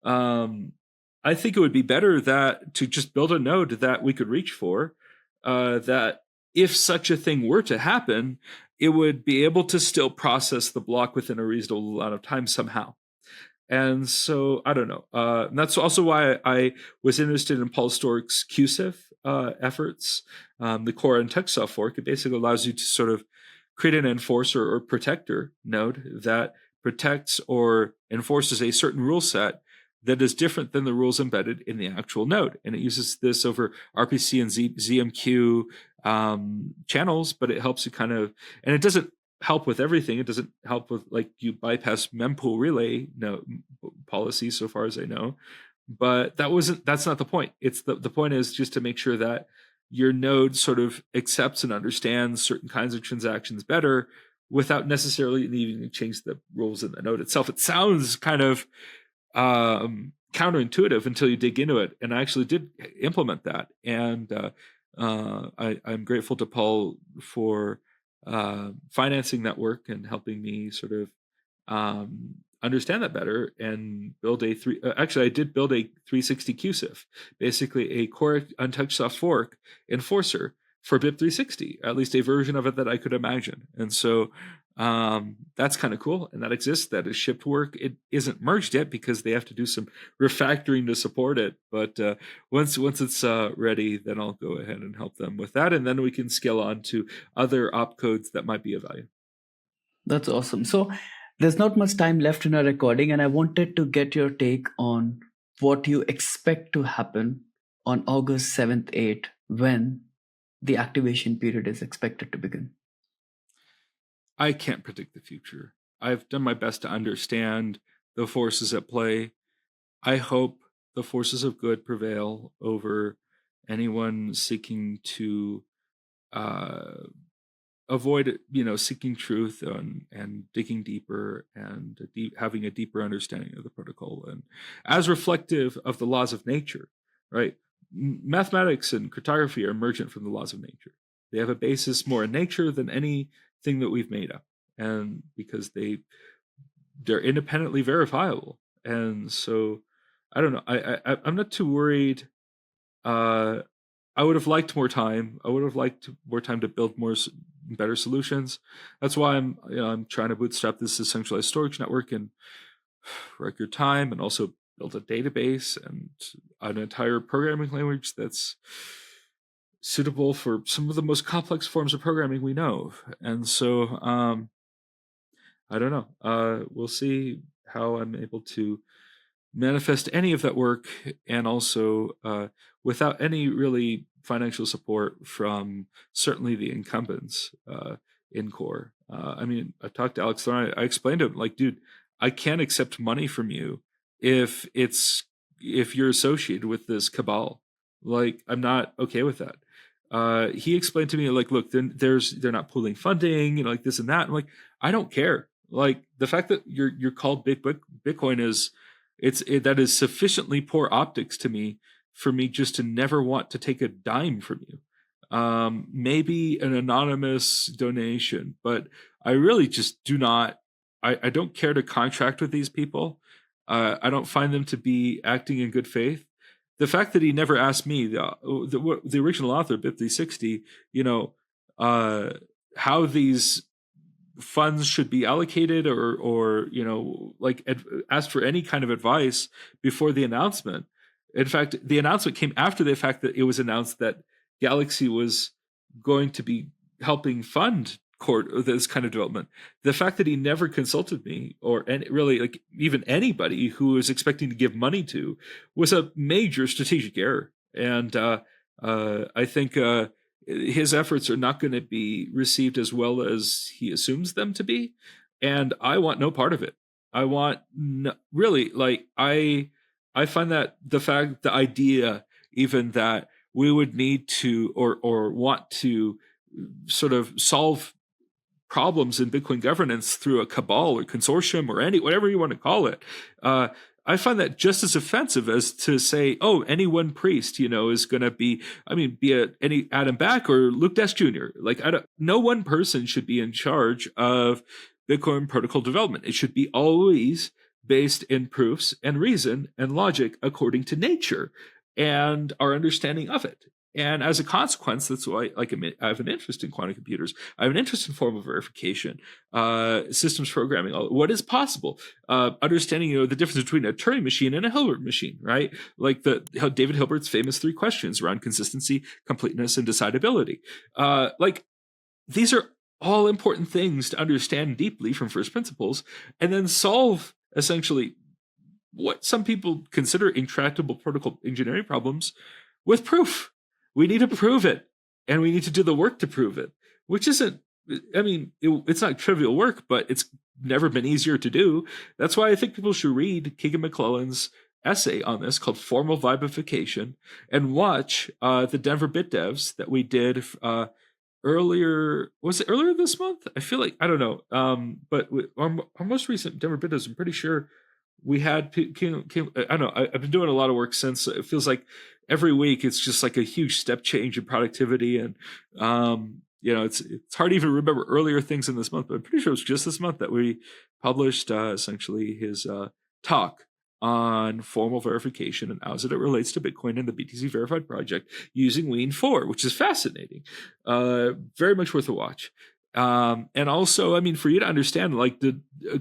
I think it would be better to just build a node that we could reach for, that if such a thing were to happen, it would be able to still process the block within a reasonable amount of time somehow. And so, I don't know. And that's also why I was interested in Paul Stork's QSIF efforts. The core and TextSoft fork, it basically allows you to sort of create an enforcer or protector node that protects or enforces a certain rule set that is different than the rules embedded in the actual node. And it uses this over RPC and ZMQ channels, but it helps you and it doesn't help with everything. It doesn't help with you bypass mempool relay policy, so far as I know. But that's not the point. It's the point is just to make sure that your node sort of accepts and understands certain kinds of transactions better without necessarily needing to change the rules in the node itself. It sounds kind of counterintuitive until you dig into it, and I actually did implement that. And I'm grateful to Paul for financing that work and helping me sort of understand that better and build I did build a 360 QSIF, basically a core untouched soft fork enforcer for BIP 360, at least a version of it that I could imagine. And so that's kind of cool, and that exists. That is shipped work. It isn't merged yet because they have to do some refactoring to support it. But once it's ready, then I'll go ahead and help them with that, and then we can scale on to other opcodes that might be of value.
That's awesome. So there's not much time left in our recording, and I wanted to get your take on what you expect to happen on August 7th, 8th, when the activation period is expected to begin.
I can't predict the future. I've done my best to understand the forces at play. I hope the forces of good prevail over anyone seeking to avoid, seeking truth and digging deeper and having a deeper understanding of the protocol, and as reflective of the laws of nature, right? Mathematics and cryptography are emergent from the laws of nature. They have a basis more in nature than anything that we've made up, and because they're independently verifiable. And so, I don't know. I'm not too worried. I would have liked more time. I would have liked more time to build better solutions. That's why I'm trying to bootstrap this decentralized storage network in record time, and also build a database and an entire programming language that's suitable for some of the most complex forms of programming we know. And so I don't know. We'll see how I'm able to manifest any of that work, and also without any really financial support from certainly the incumbents in core. I mean, I talked to Alex Thorne. I explained to him, like, dude, I can't accept money from you if you're associated with this cabal. Like, I'm not okay with that. He explained to me, like, look, they're not pooling funding, like this and that. I'm like, I don't care. Like, the fact that you're called Bitcoin that is sufficiently poor optics to me for me just to never want to take a dime from you. Maybe an anonymous donation, but I really just do not. I don't care to contract with these people. I don't find them to be acting in good faith. The fact that he never asked me, the original author, BIP-110, how these funds should be allocated, or like asked for any kind of advice before the announcement. In fact, the announcement came after the fact that it was announced that Galaxy was going to be helping fund this kind of development. The fact that he never consulted me, or really like even anybody who was expecting to give money to, was a major strategic error. And I think his efforts are not going to be received as well as he assumes them to be. And I want no part of it. I want really, like, I find that the idea even that we would need to or want to sort of solve problems in Bitcoin governance through a cabal or consortium or whatever you want to call it, I find that just as offensive as to say, oh, any one priest, is going to be, be any Adam Back or Luke Desch Jr. Like, no one person should be in charge of Bitcoin protocol development. It should be always based in proofs and reason and logic according to nature and our understanding of it. And as a consequence, that's why, like, I have an interest in quantum computers. I have an interest in formal verification, systems programming, what is possible, understanding, the difference between a Turing machine and a Hilbert machine, right? Like David Hilbert's famous 3 questions around consistency, completeness, and decidability. Like, these are all important things to understand deeply from first principles, and then solve essentially what some people consider intractable protocol engineering problems with proof. We need to prove it, and we need to do the work to prove it, which isn't, it's not trivial work, but it's never been easier to do. That's why I think people should read Keegan McClellan's essay on this called Formal Vibification, and watch the Denver Bit Devs that we did earlier. Was it earlier this month? I feel like, I don't know. But our most recent Denver Bit Devs, I'm pretty sure we had, I don't know, I've been doing a lot of work since. It feels like every week it's just like a huge step change in productivity. And, it's hard to even remember earlier things in this month, but I'm pretty sure it was just this month that we published essentially his talk on formal verification and how it relates to Bitcoin and the BTC Verified project using Wien 4, which is fascinating. Very much worth a watch. And also, for you to understand, like,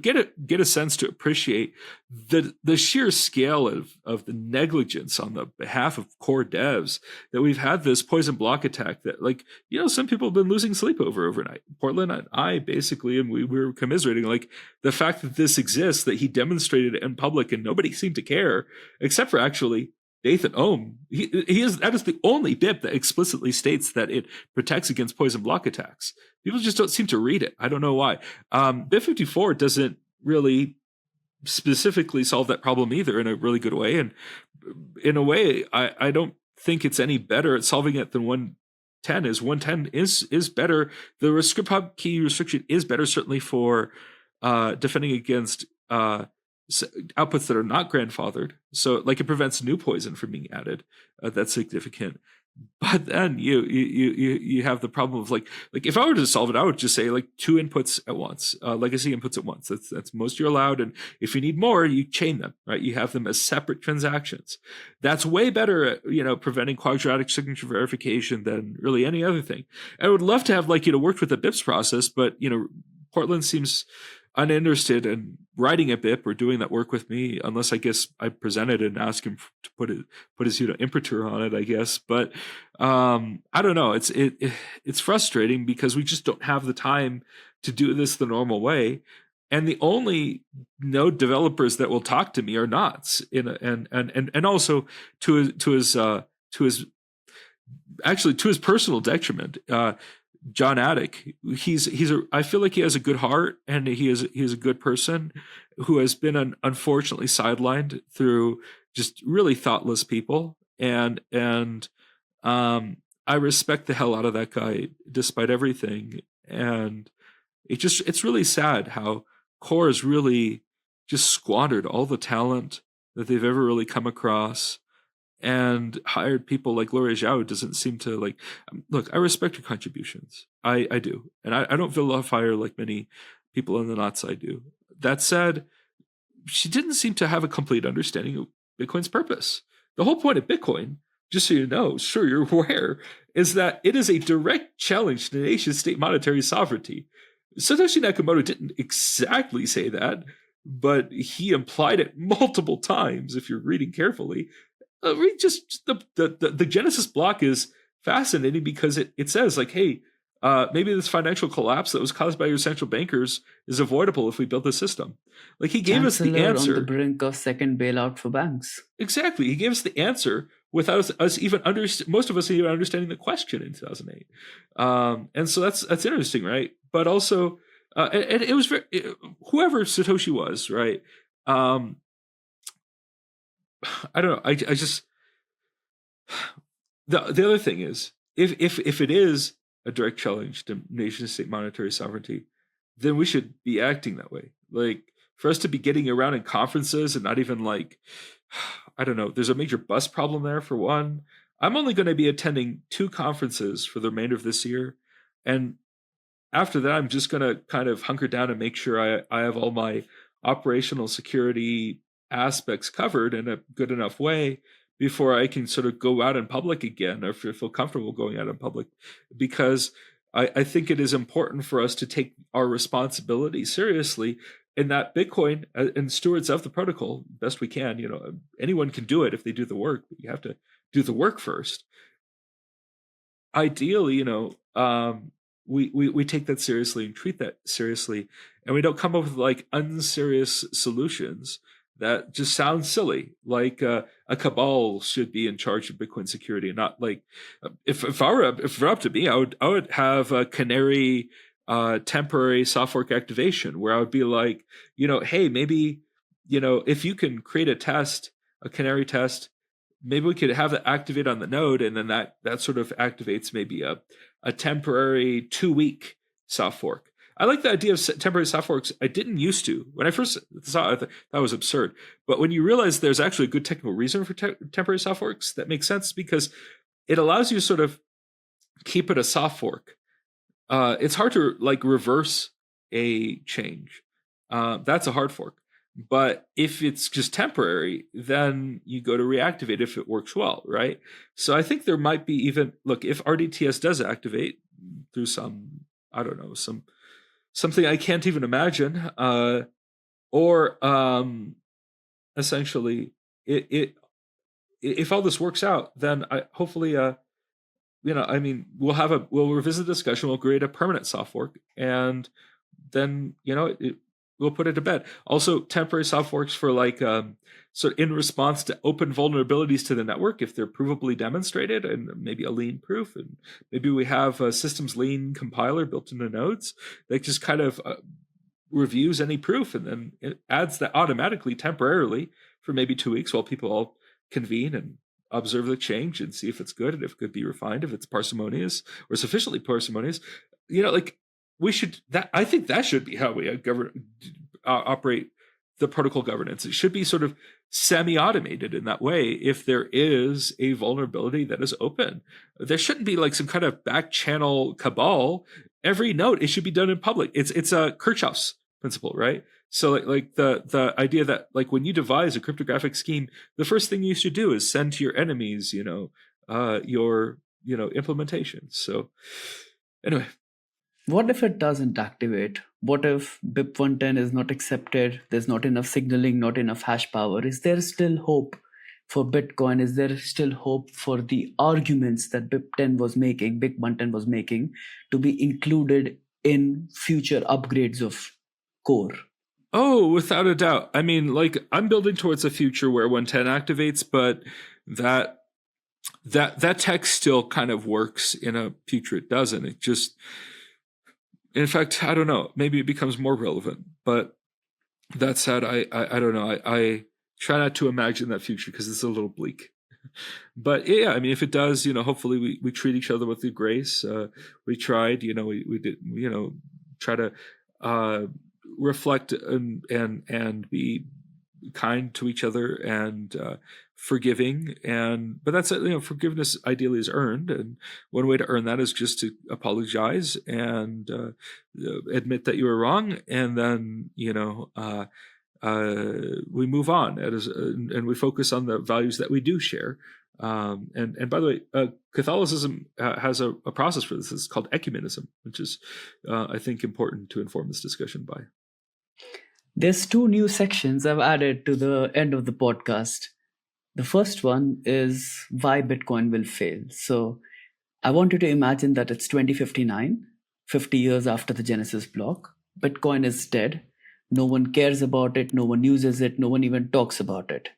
get a sense to appreciate the sheer scale of the negligence on the behalf of core devs, that we've had this poison block attack that, like, some people have been losing sleep overnight. Portland and I basically, and we were commiserating, like, the fact that this exists, that he demonstrated it in public and nobody seemed to care, except for actually Nathan Ohm. That is the only BIP that explicitly states that it protects against poison block attacks. People just don't seem to read it. I don't know why. BIP-54 doesn't really specifically solve that problem either in a really good way. And in a way, I don't think it's any better at solving it than 110 is. 110 is better. The script hop key restriction is better, certainly for defending against outputs that are not grandfathered. So, like, it prevents new poison from being added. That's significant. But then you have the problem of like if I were to solve it, I would just say, like, 2 inputs at once, legacy inputs at once. That's most you're allowed. And if you need more, you chain them, right? You have them as separate transactions. That's way better at, preventing quadratic signature verification than really any other thing. I would love to have, like, worked with the BIPs process, but, Portland seems uninterested in writing a BIP or doing that work with me, unless, I guess, I present it and ask him to put his imprimatur on it, I guess. But I don't know. It's frustrating because we just don't have the time to do this the normal way. and the only node developers that will talk to me are knots. And also to his personal detriment. John Attic, I feel like he has a good heart, and he's a good person who has been unfortunately sidelined through just really thoughtless people, and I respect the hell out of that guy despite everything. And it's really sad how Core has really just squandered all the talent that they've ever really come across, and hired people like Gloria Zhao, who doesn't seem to like. Look, I respect her contributions. I do. And I don't vilify fire like many people in the not side do. That said, she didn't seem to have a complete understanding of Bitcoin's purpose. The whole point of Bitcoin, just so you know, sure you're aware, is that it is a direct challenge to the nation's state monetary sovereignty. Satoshi Nakamoto didn't exactly say that, but he implied it multiple times if you're reading carefully. Read just the Genesis block is fascinating because it says like, hey, maybe this financial collapse that was caused by your central bankers is avoidable if we build the system. Like he gave us the answer
on the brink of second bailout for banks.
Exactly, he gave us the answer without us even most of us even understanding the question in 2008. And so that's interesting, right? But also, and it was whoever Satoshi was, right? I don't know. I just the other thing is if it is a direct challenge to nation state monetary sovereignty, then we should be acting that way. Like for us to be getting around in conferences and not even like, I don't know. There's a major bus problem there for one. I'm only going to be attending 2 conferences for the remainder of this year, and after that, I'm just going to kind of hunker down and make sure I have all my operational security aspects covered in a good enough way before I can sort of go out in public again, or feel comfortable going out in public, because I think it is important for us to take our responsibility seriously, and that Bitcoin and stewards of the protocol best we can. Anyone can do it if they do the work, but you have to do the work first. Ideally, we take that seriously and treat that seriously, and we don't come up with like unserious solutions that just sound silly, like a cabal should be in charge of Bitcoin security, and not like if it were up to me, I would have a canary temporary soft fork activation where I would be like, hey, maybe if you can create a canary test, maybe we could have it activate on the node, and then that sort of activates maybe a temporary 2-week soft fork. I like the idea of temporary soft forks. I didn't used to. When I first saw it, that was absurd. But when you realize there's actually a good technical reason for temporary soft forks, that makes sense because it allows you to sort of keep it a soft fork. It's hard to like reverse a change. That's a hard fork. But if it's just temporary, then you go to reactivate if it works well, right? So I think there might be even, look, if RDTS does activate through some, I don't know, something I can't even imagine, or essentially, if all this works out, then hopefully, we'll revisit the discussion, we'll create a permanent soft fork, and then we'll put it to bed. Also, temporary soft forks for like sort of in response to open vulnerabilities to the network, if they're provably demonstrated, and maybe a lean proof, and maybe we have a systems lean compiler built into nodes that just kind of reviews any proof, and then it adds that automatically temporarily for maybe 2 weeks while people all convene and observe the change and see if it's good and if it could be refined, if it's parsimonious or sufficiently parsimonious. I think that should be how we operate the protocol governance. It should be sort of semi-automated in that way. If there is a vulnerability that is open, there shouldn't be like some kind of back channel cabal. Every node, it should be done in public. It's a Kirchhoff's principle, right? So like the idea that like when you devise a cryptographic scheme, the first thing you should do is send to your enemies, your implementation. So anyway.
What if it doesn't activate? What if BIP-110 is not accepted? There's not enough signaling, not enough hash power. Is there still hope for Bitcoin? Is there still hope for the arguments that BIP-110 was making to be included in future upgrades of core?
Oh, without a doubt. I mean, like, I'm building towards a future where 110 activates, but that tech still kind of works in a future it doesn't. It just, in fact, I don't know, maybe it becomes more relevant. But that said, I don't know. I try not to imagine that future because it's a little bleak. But yeah, I mean, if it does, hopefully we treat each other with the grace. We tried, we did, try to reflect and be kind to each other and forgiving. But that's it. Forgiveness ideally is earned, and one way to earn that is just to apologize and admit that you were wrong, and then we move on and we focus on the values that we do share. And by the way, Catholicism has a process for this. It's called ecumenism, which is, I think, important to inform this discussion by.
There's 2 new sections I've added to the end of the podcast. The first one is why Bitcoin will fail. So I want you to imagine that it's 2059, 50 years after the Genesis block. Bitcoin is dead. No one cares about it. No one uses it. No one even talks about it.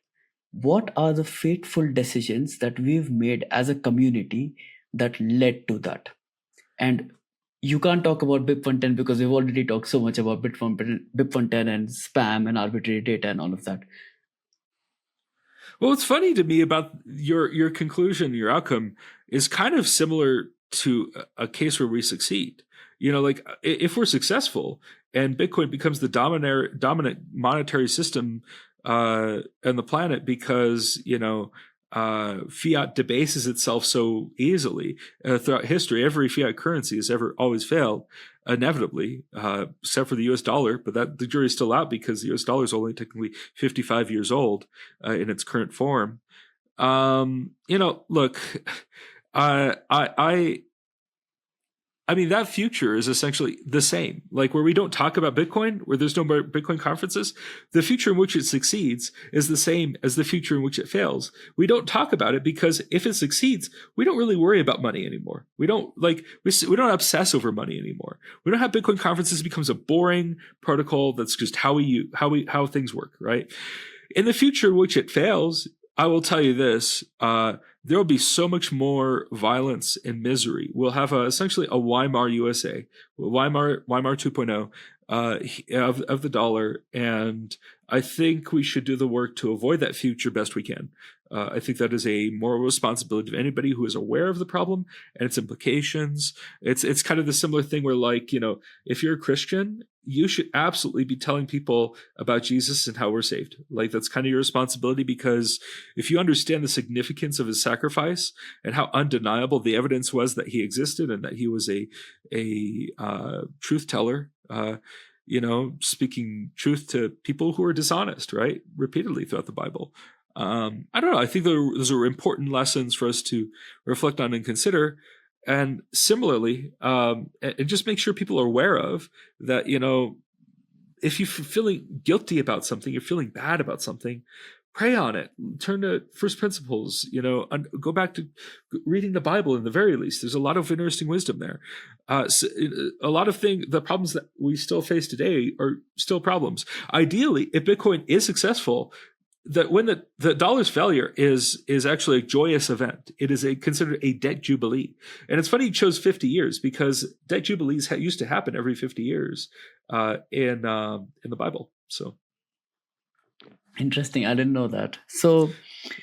What are the fateful decisions that we've made as a community that led to that? And you can't talk about BIP-110 because we've already talked so much about BIP-110 and spam and arbitrary data and all of that.
Well, what's funny to me about your conclusion, your outcome, is kind of similar to a case where we succeed. Like if we're successful and Bitcoin becomes the dominant monetary system on the planet because fiat debases itself so easily throughout history. Every fiat currency has always failed, inevitably, except for the U.S. dollar. But the jury's still out because the U.S. dollar is only technically 55 years old in its current form. Look, I mean, that future is essentially the same. Like where we don't talk about Bitcoin, where there's no more Bitcoin conferences, the future in which it succeeds is the same as the future in which it fails. We don't talk about it because if it succeeds, we don't really worry about money anymore. We don't we don't obsess over money anymore. We don't have Bitcoin conferences. It becomes a boring protocol. That's just how things work, right? In the future in which it fails, I will tell you this, there will be so much more violence and misery. We'll have essentially a Weimar USA, Weimar 2.0 of the dollar. And I think we should do the work to avoid that future best we can. I think that is a moral responsibility of anybody who is aware of the problem and its implications. It's kind of the similar thing where, if you're a Christian, you should absolutely be telling people about Jesus and how we're saved. Like, that's kind of your responsibility, because if you understand the significance of his sacrifice and how undeniable the evidence was that he existed and that he was a truth teller, speaking truth to people who are dishonest, right? Repeatedly throughout the Bible. I don't know. I think those are important lessons for us to reflect on and consider. And similarly, and just make sure people are aware of that, if you're feeling guilty about something, you're feeling bad about something, pray on it, turn to first principles, go back to reading the Bible in the very least. There's a lot of interesting wisdom there. So a lot of the problems that we still face today are still problems. Ideally, if Bitcoin is successful, that when the dollar's failure is actually a joyous event. It is considered a debt jubilee. And it's funny you chose 50 years, because debt jubilees used to happen every 50 years in the Bible. So
interesting. I didn't know that. So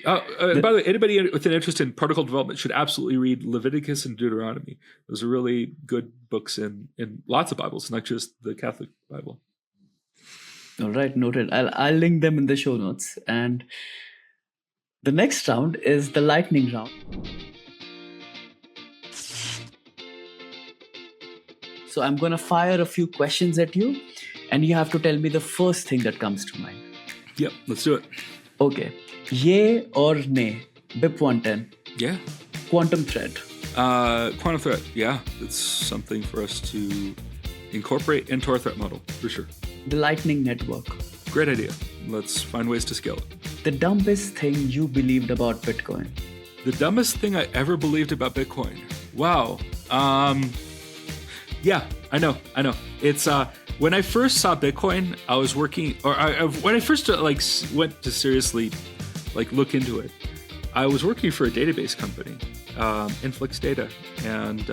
by the way, anybody with an interest in protocol development should absolutely read Leviticus and Deuteronomy. Those are really good books in lots of Bibles, not just the Catholic Bible.
All right, noted. I'll link them in the show notes. And the next round is the lightning round. So I'm going to fire a few questions at you, and you have to tell me the first thing that comes to mind.
Yep, let's do it.
Okay. Yay or nay? BIP-110.
Yeah.
Quantum threat.
Quantum threat, yeah. It's something for us to incorporate into our threat model, for sure.
The Lightning Network.
Great idea. Let's find ways to scale it.
The dumbest thing you believed about Bitcoin.
The dumbest thing I ever believed about Bitcoin. Wow. Yeah, I know. It's when I first saw Bitcoin, I was working, or when I first went to seriously look into it, I was working for a database company, Influx Data, and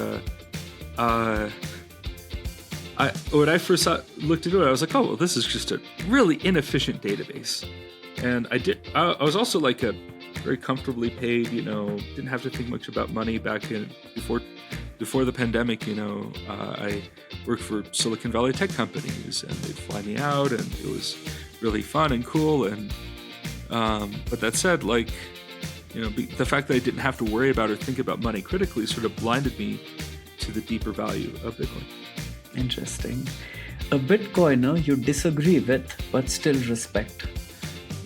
when I first looked into it, I was like, oh, well, this is just a really inefficient database. And I was also a very comfortably paid, didn't have to think much about money back in before the pandemic. I worked for Silicon Valley tech companies, and they'd fly me out, and it was really fun and cool. And but that said, the fact that I didn't have to worry about or think about money critically sort of blinded me to the deeper value of Bitcoin.
Interesting. A Bitcoiner you disagree with but still respect.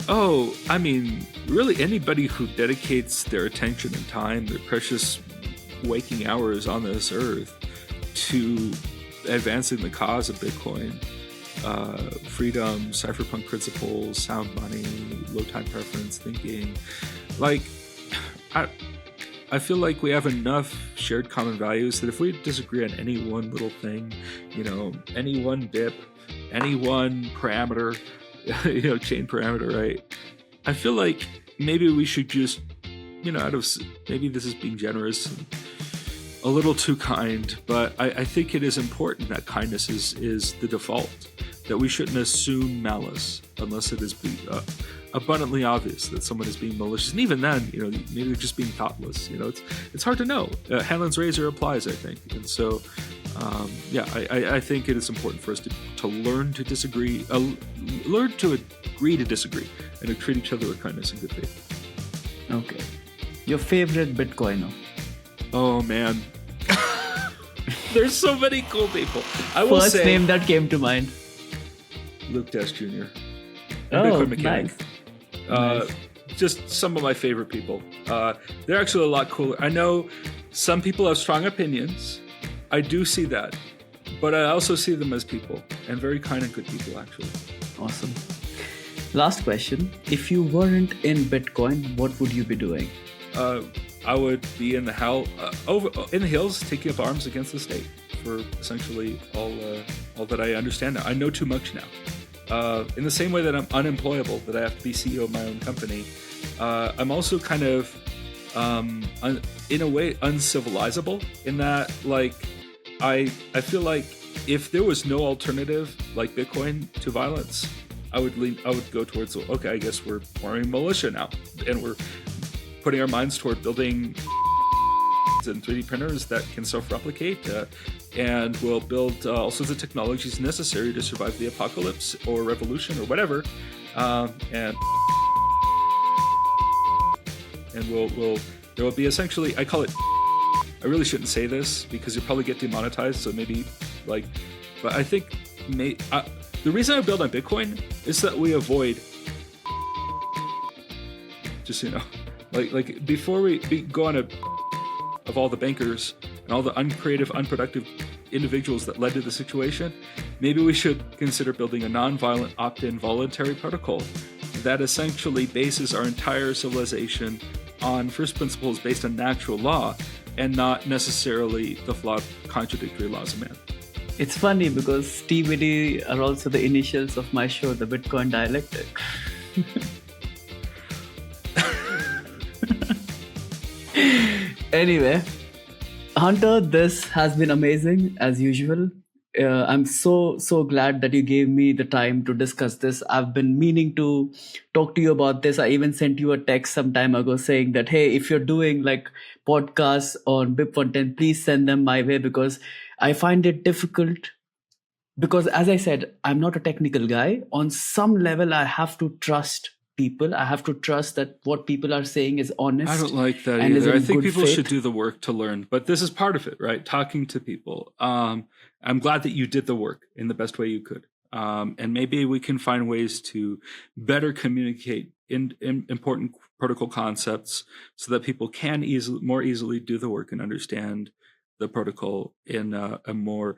Oh, I mean, really anybody who dedicates their attention and time, their precious waking hours on this earth to advancing the cause of Bitcoin, freedom, cypherpunk principles, sound money, low time preference thinking. I feel like we have enough shared common values that if we disagree on any one little thing, any one BIP, any one parameter, chain parameter, right? I feel like maybe we should just, maybe this is being generous and a little too kind, but I think it is important that kindness is the default, that we shouldn't assume malice unless it is abundantly obvious that someone is being malicious. And even then, maybe they're just being thoughtless. It's hard to know. Hanlon's razor applies, I think. And so, I think it is important for us to learn to disagree, learn to agree to disagree, and to treat each other with kindness and good faith.
Okay. Your favorite Bitcoiner?
Oh, man. There's so many cool people.
First name that came to mind.
Luke Tess Jr.
Oh, nice.
Just some of my favorite people. They're actually a lot cooler. I know some people have strong opinions. I do see that. But I also see them as people, and very kind and good people, actually.
Awesome. Last question. If you weren't in Bitcoin, what would you be doing?
I would be in the hills, taking up arms against the state for essentially all that I understand now. I know too much now. In the same way that I'm unemployable, that I have to be CEO of my own company, I'm also kind of, in a way, uncivilizable. In that, I feel like if there was no alternative like Bitcoin to violence, I would go towards, okay, I guess we're forming militia now, and we're putting our minds toward building and 3D printers that can self-replicate, and will build all sorts of technologies necessary to survive the apocalypse or revolution or whatever, and there will be essentially, I call it, I really shouldn't say this because you'll probably get demonetized, so maybe but I think the reason I build on Bitcoin is that we avoid, just before we go on of all the bankers and all the uncreative, unproductive individuals that led to the situation, maybe we should consider building a non-violent opt-in voluntary protocol that essentially bases our entire civilization on first principles based on natural law and not necessarily the flawed contradictory laws of man.
It's funny because TBD are also the initials of my show, The Bitcoin Dialectic. Anyway, Hunter, this has been amazing as usual. I'm so glad that you gave me the time to discuss this. I've been meaning to talk to you about this. I even sent you a text some time ago saying that, hey, if you're doing podcasts on BIP-110, please send them my way, because I find it difficult. Because as I said, I'm not a technical guy. On some level, I have to trust people. I have to trust that what people are saying is honest.
I don't like that either. I think people should do the work to learn, but this is part of it, right? Talking to people. I'm glad that you did the work in the best way you could. And maybe we can find ways to better communicate in important protocol concepts so that people can more easily do the work and understand the protocol in a more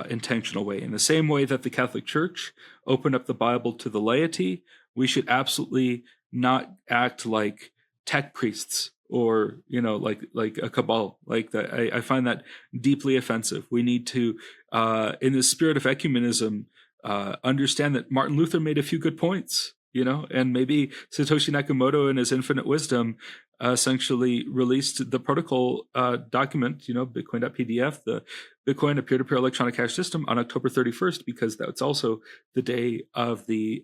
intentional way. In the same way that the Catholic Church opened up the Bible to the laity, we should absolutely not act like tech priests or like a cabal like that. I find that deeply offensive. We need to, in the spirit of ecumenism, understand that Martin Luther made a few good points, and maybe Satoshi Nakamoto in his infinite wisdom essentially released the protocol document, Bitcoin.pdf, the Bitcoin, a peer-to-peer electronic cash system, on October 31st, because that's also the day of the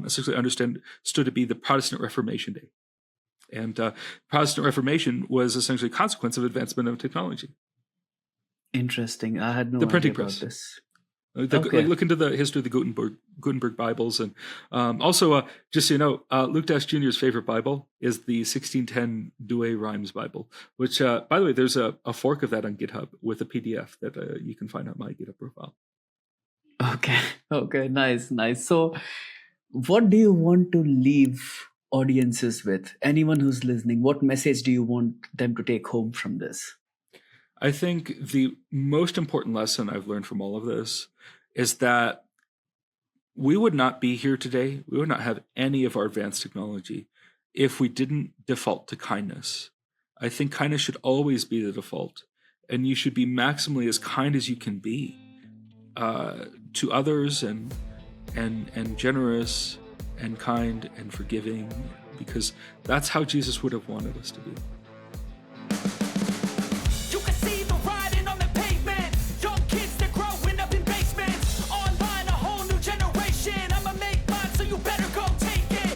essentially understood to be the Protestant Reformation Day. And Protestant Reformation was essentially a consequence of advancement of technology.
Interesting. I had no
The
idea
printing
about
press.
this.
Okay. Look into the history of the Gutenberg Bibles. And also, just so you know, Luke Dash Jr.'s favorite Bible is the 1610 Douay-Rheims Bible, which, by the way, there's a fork of that on GitHub with a PDF that you can find on my GitHub profile.
Okay, nice. So what do you want to leave audiences with? Anyone who's listening, what message do you want them to take home from this?
I think the most important lesson I've learned from all of this is that we would not be here today, we would not have any of our advanced technology if we didn't default to kindness. I think kindness should always be the default, and you should be maximally as kind as you can be to others, and generous and kind and forgiving, because that's how Jesus would have wanted us to be.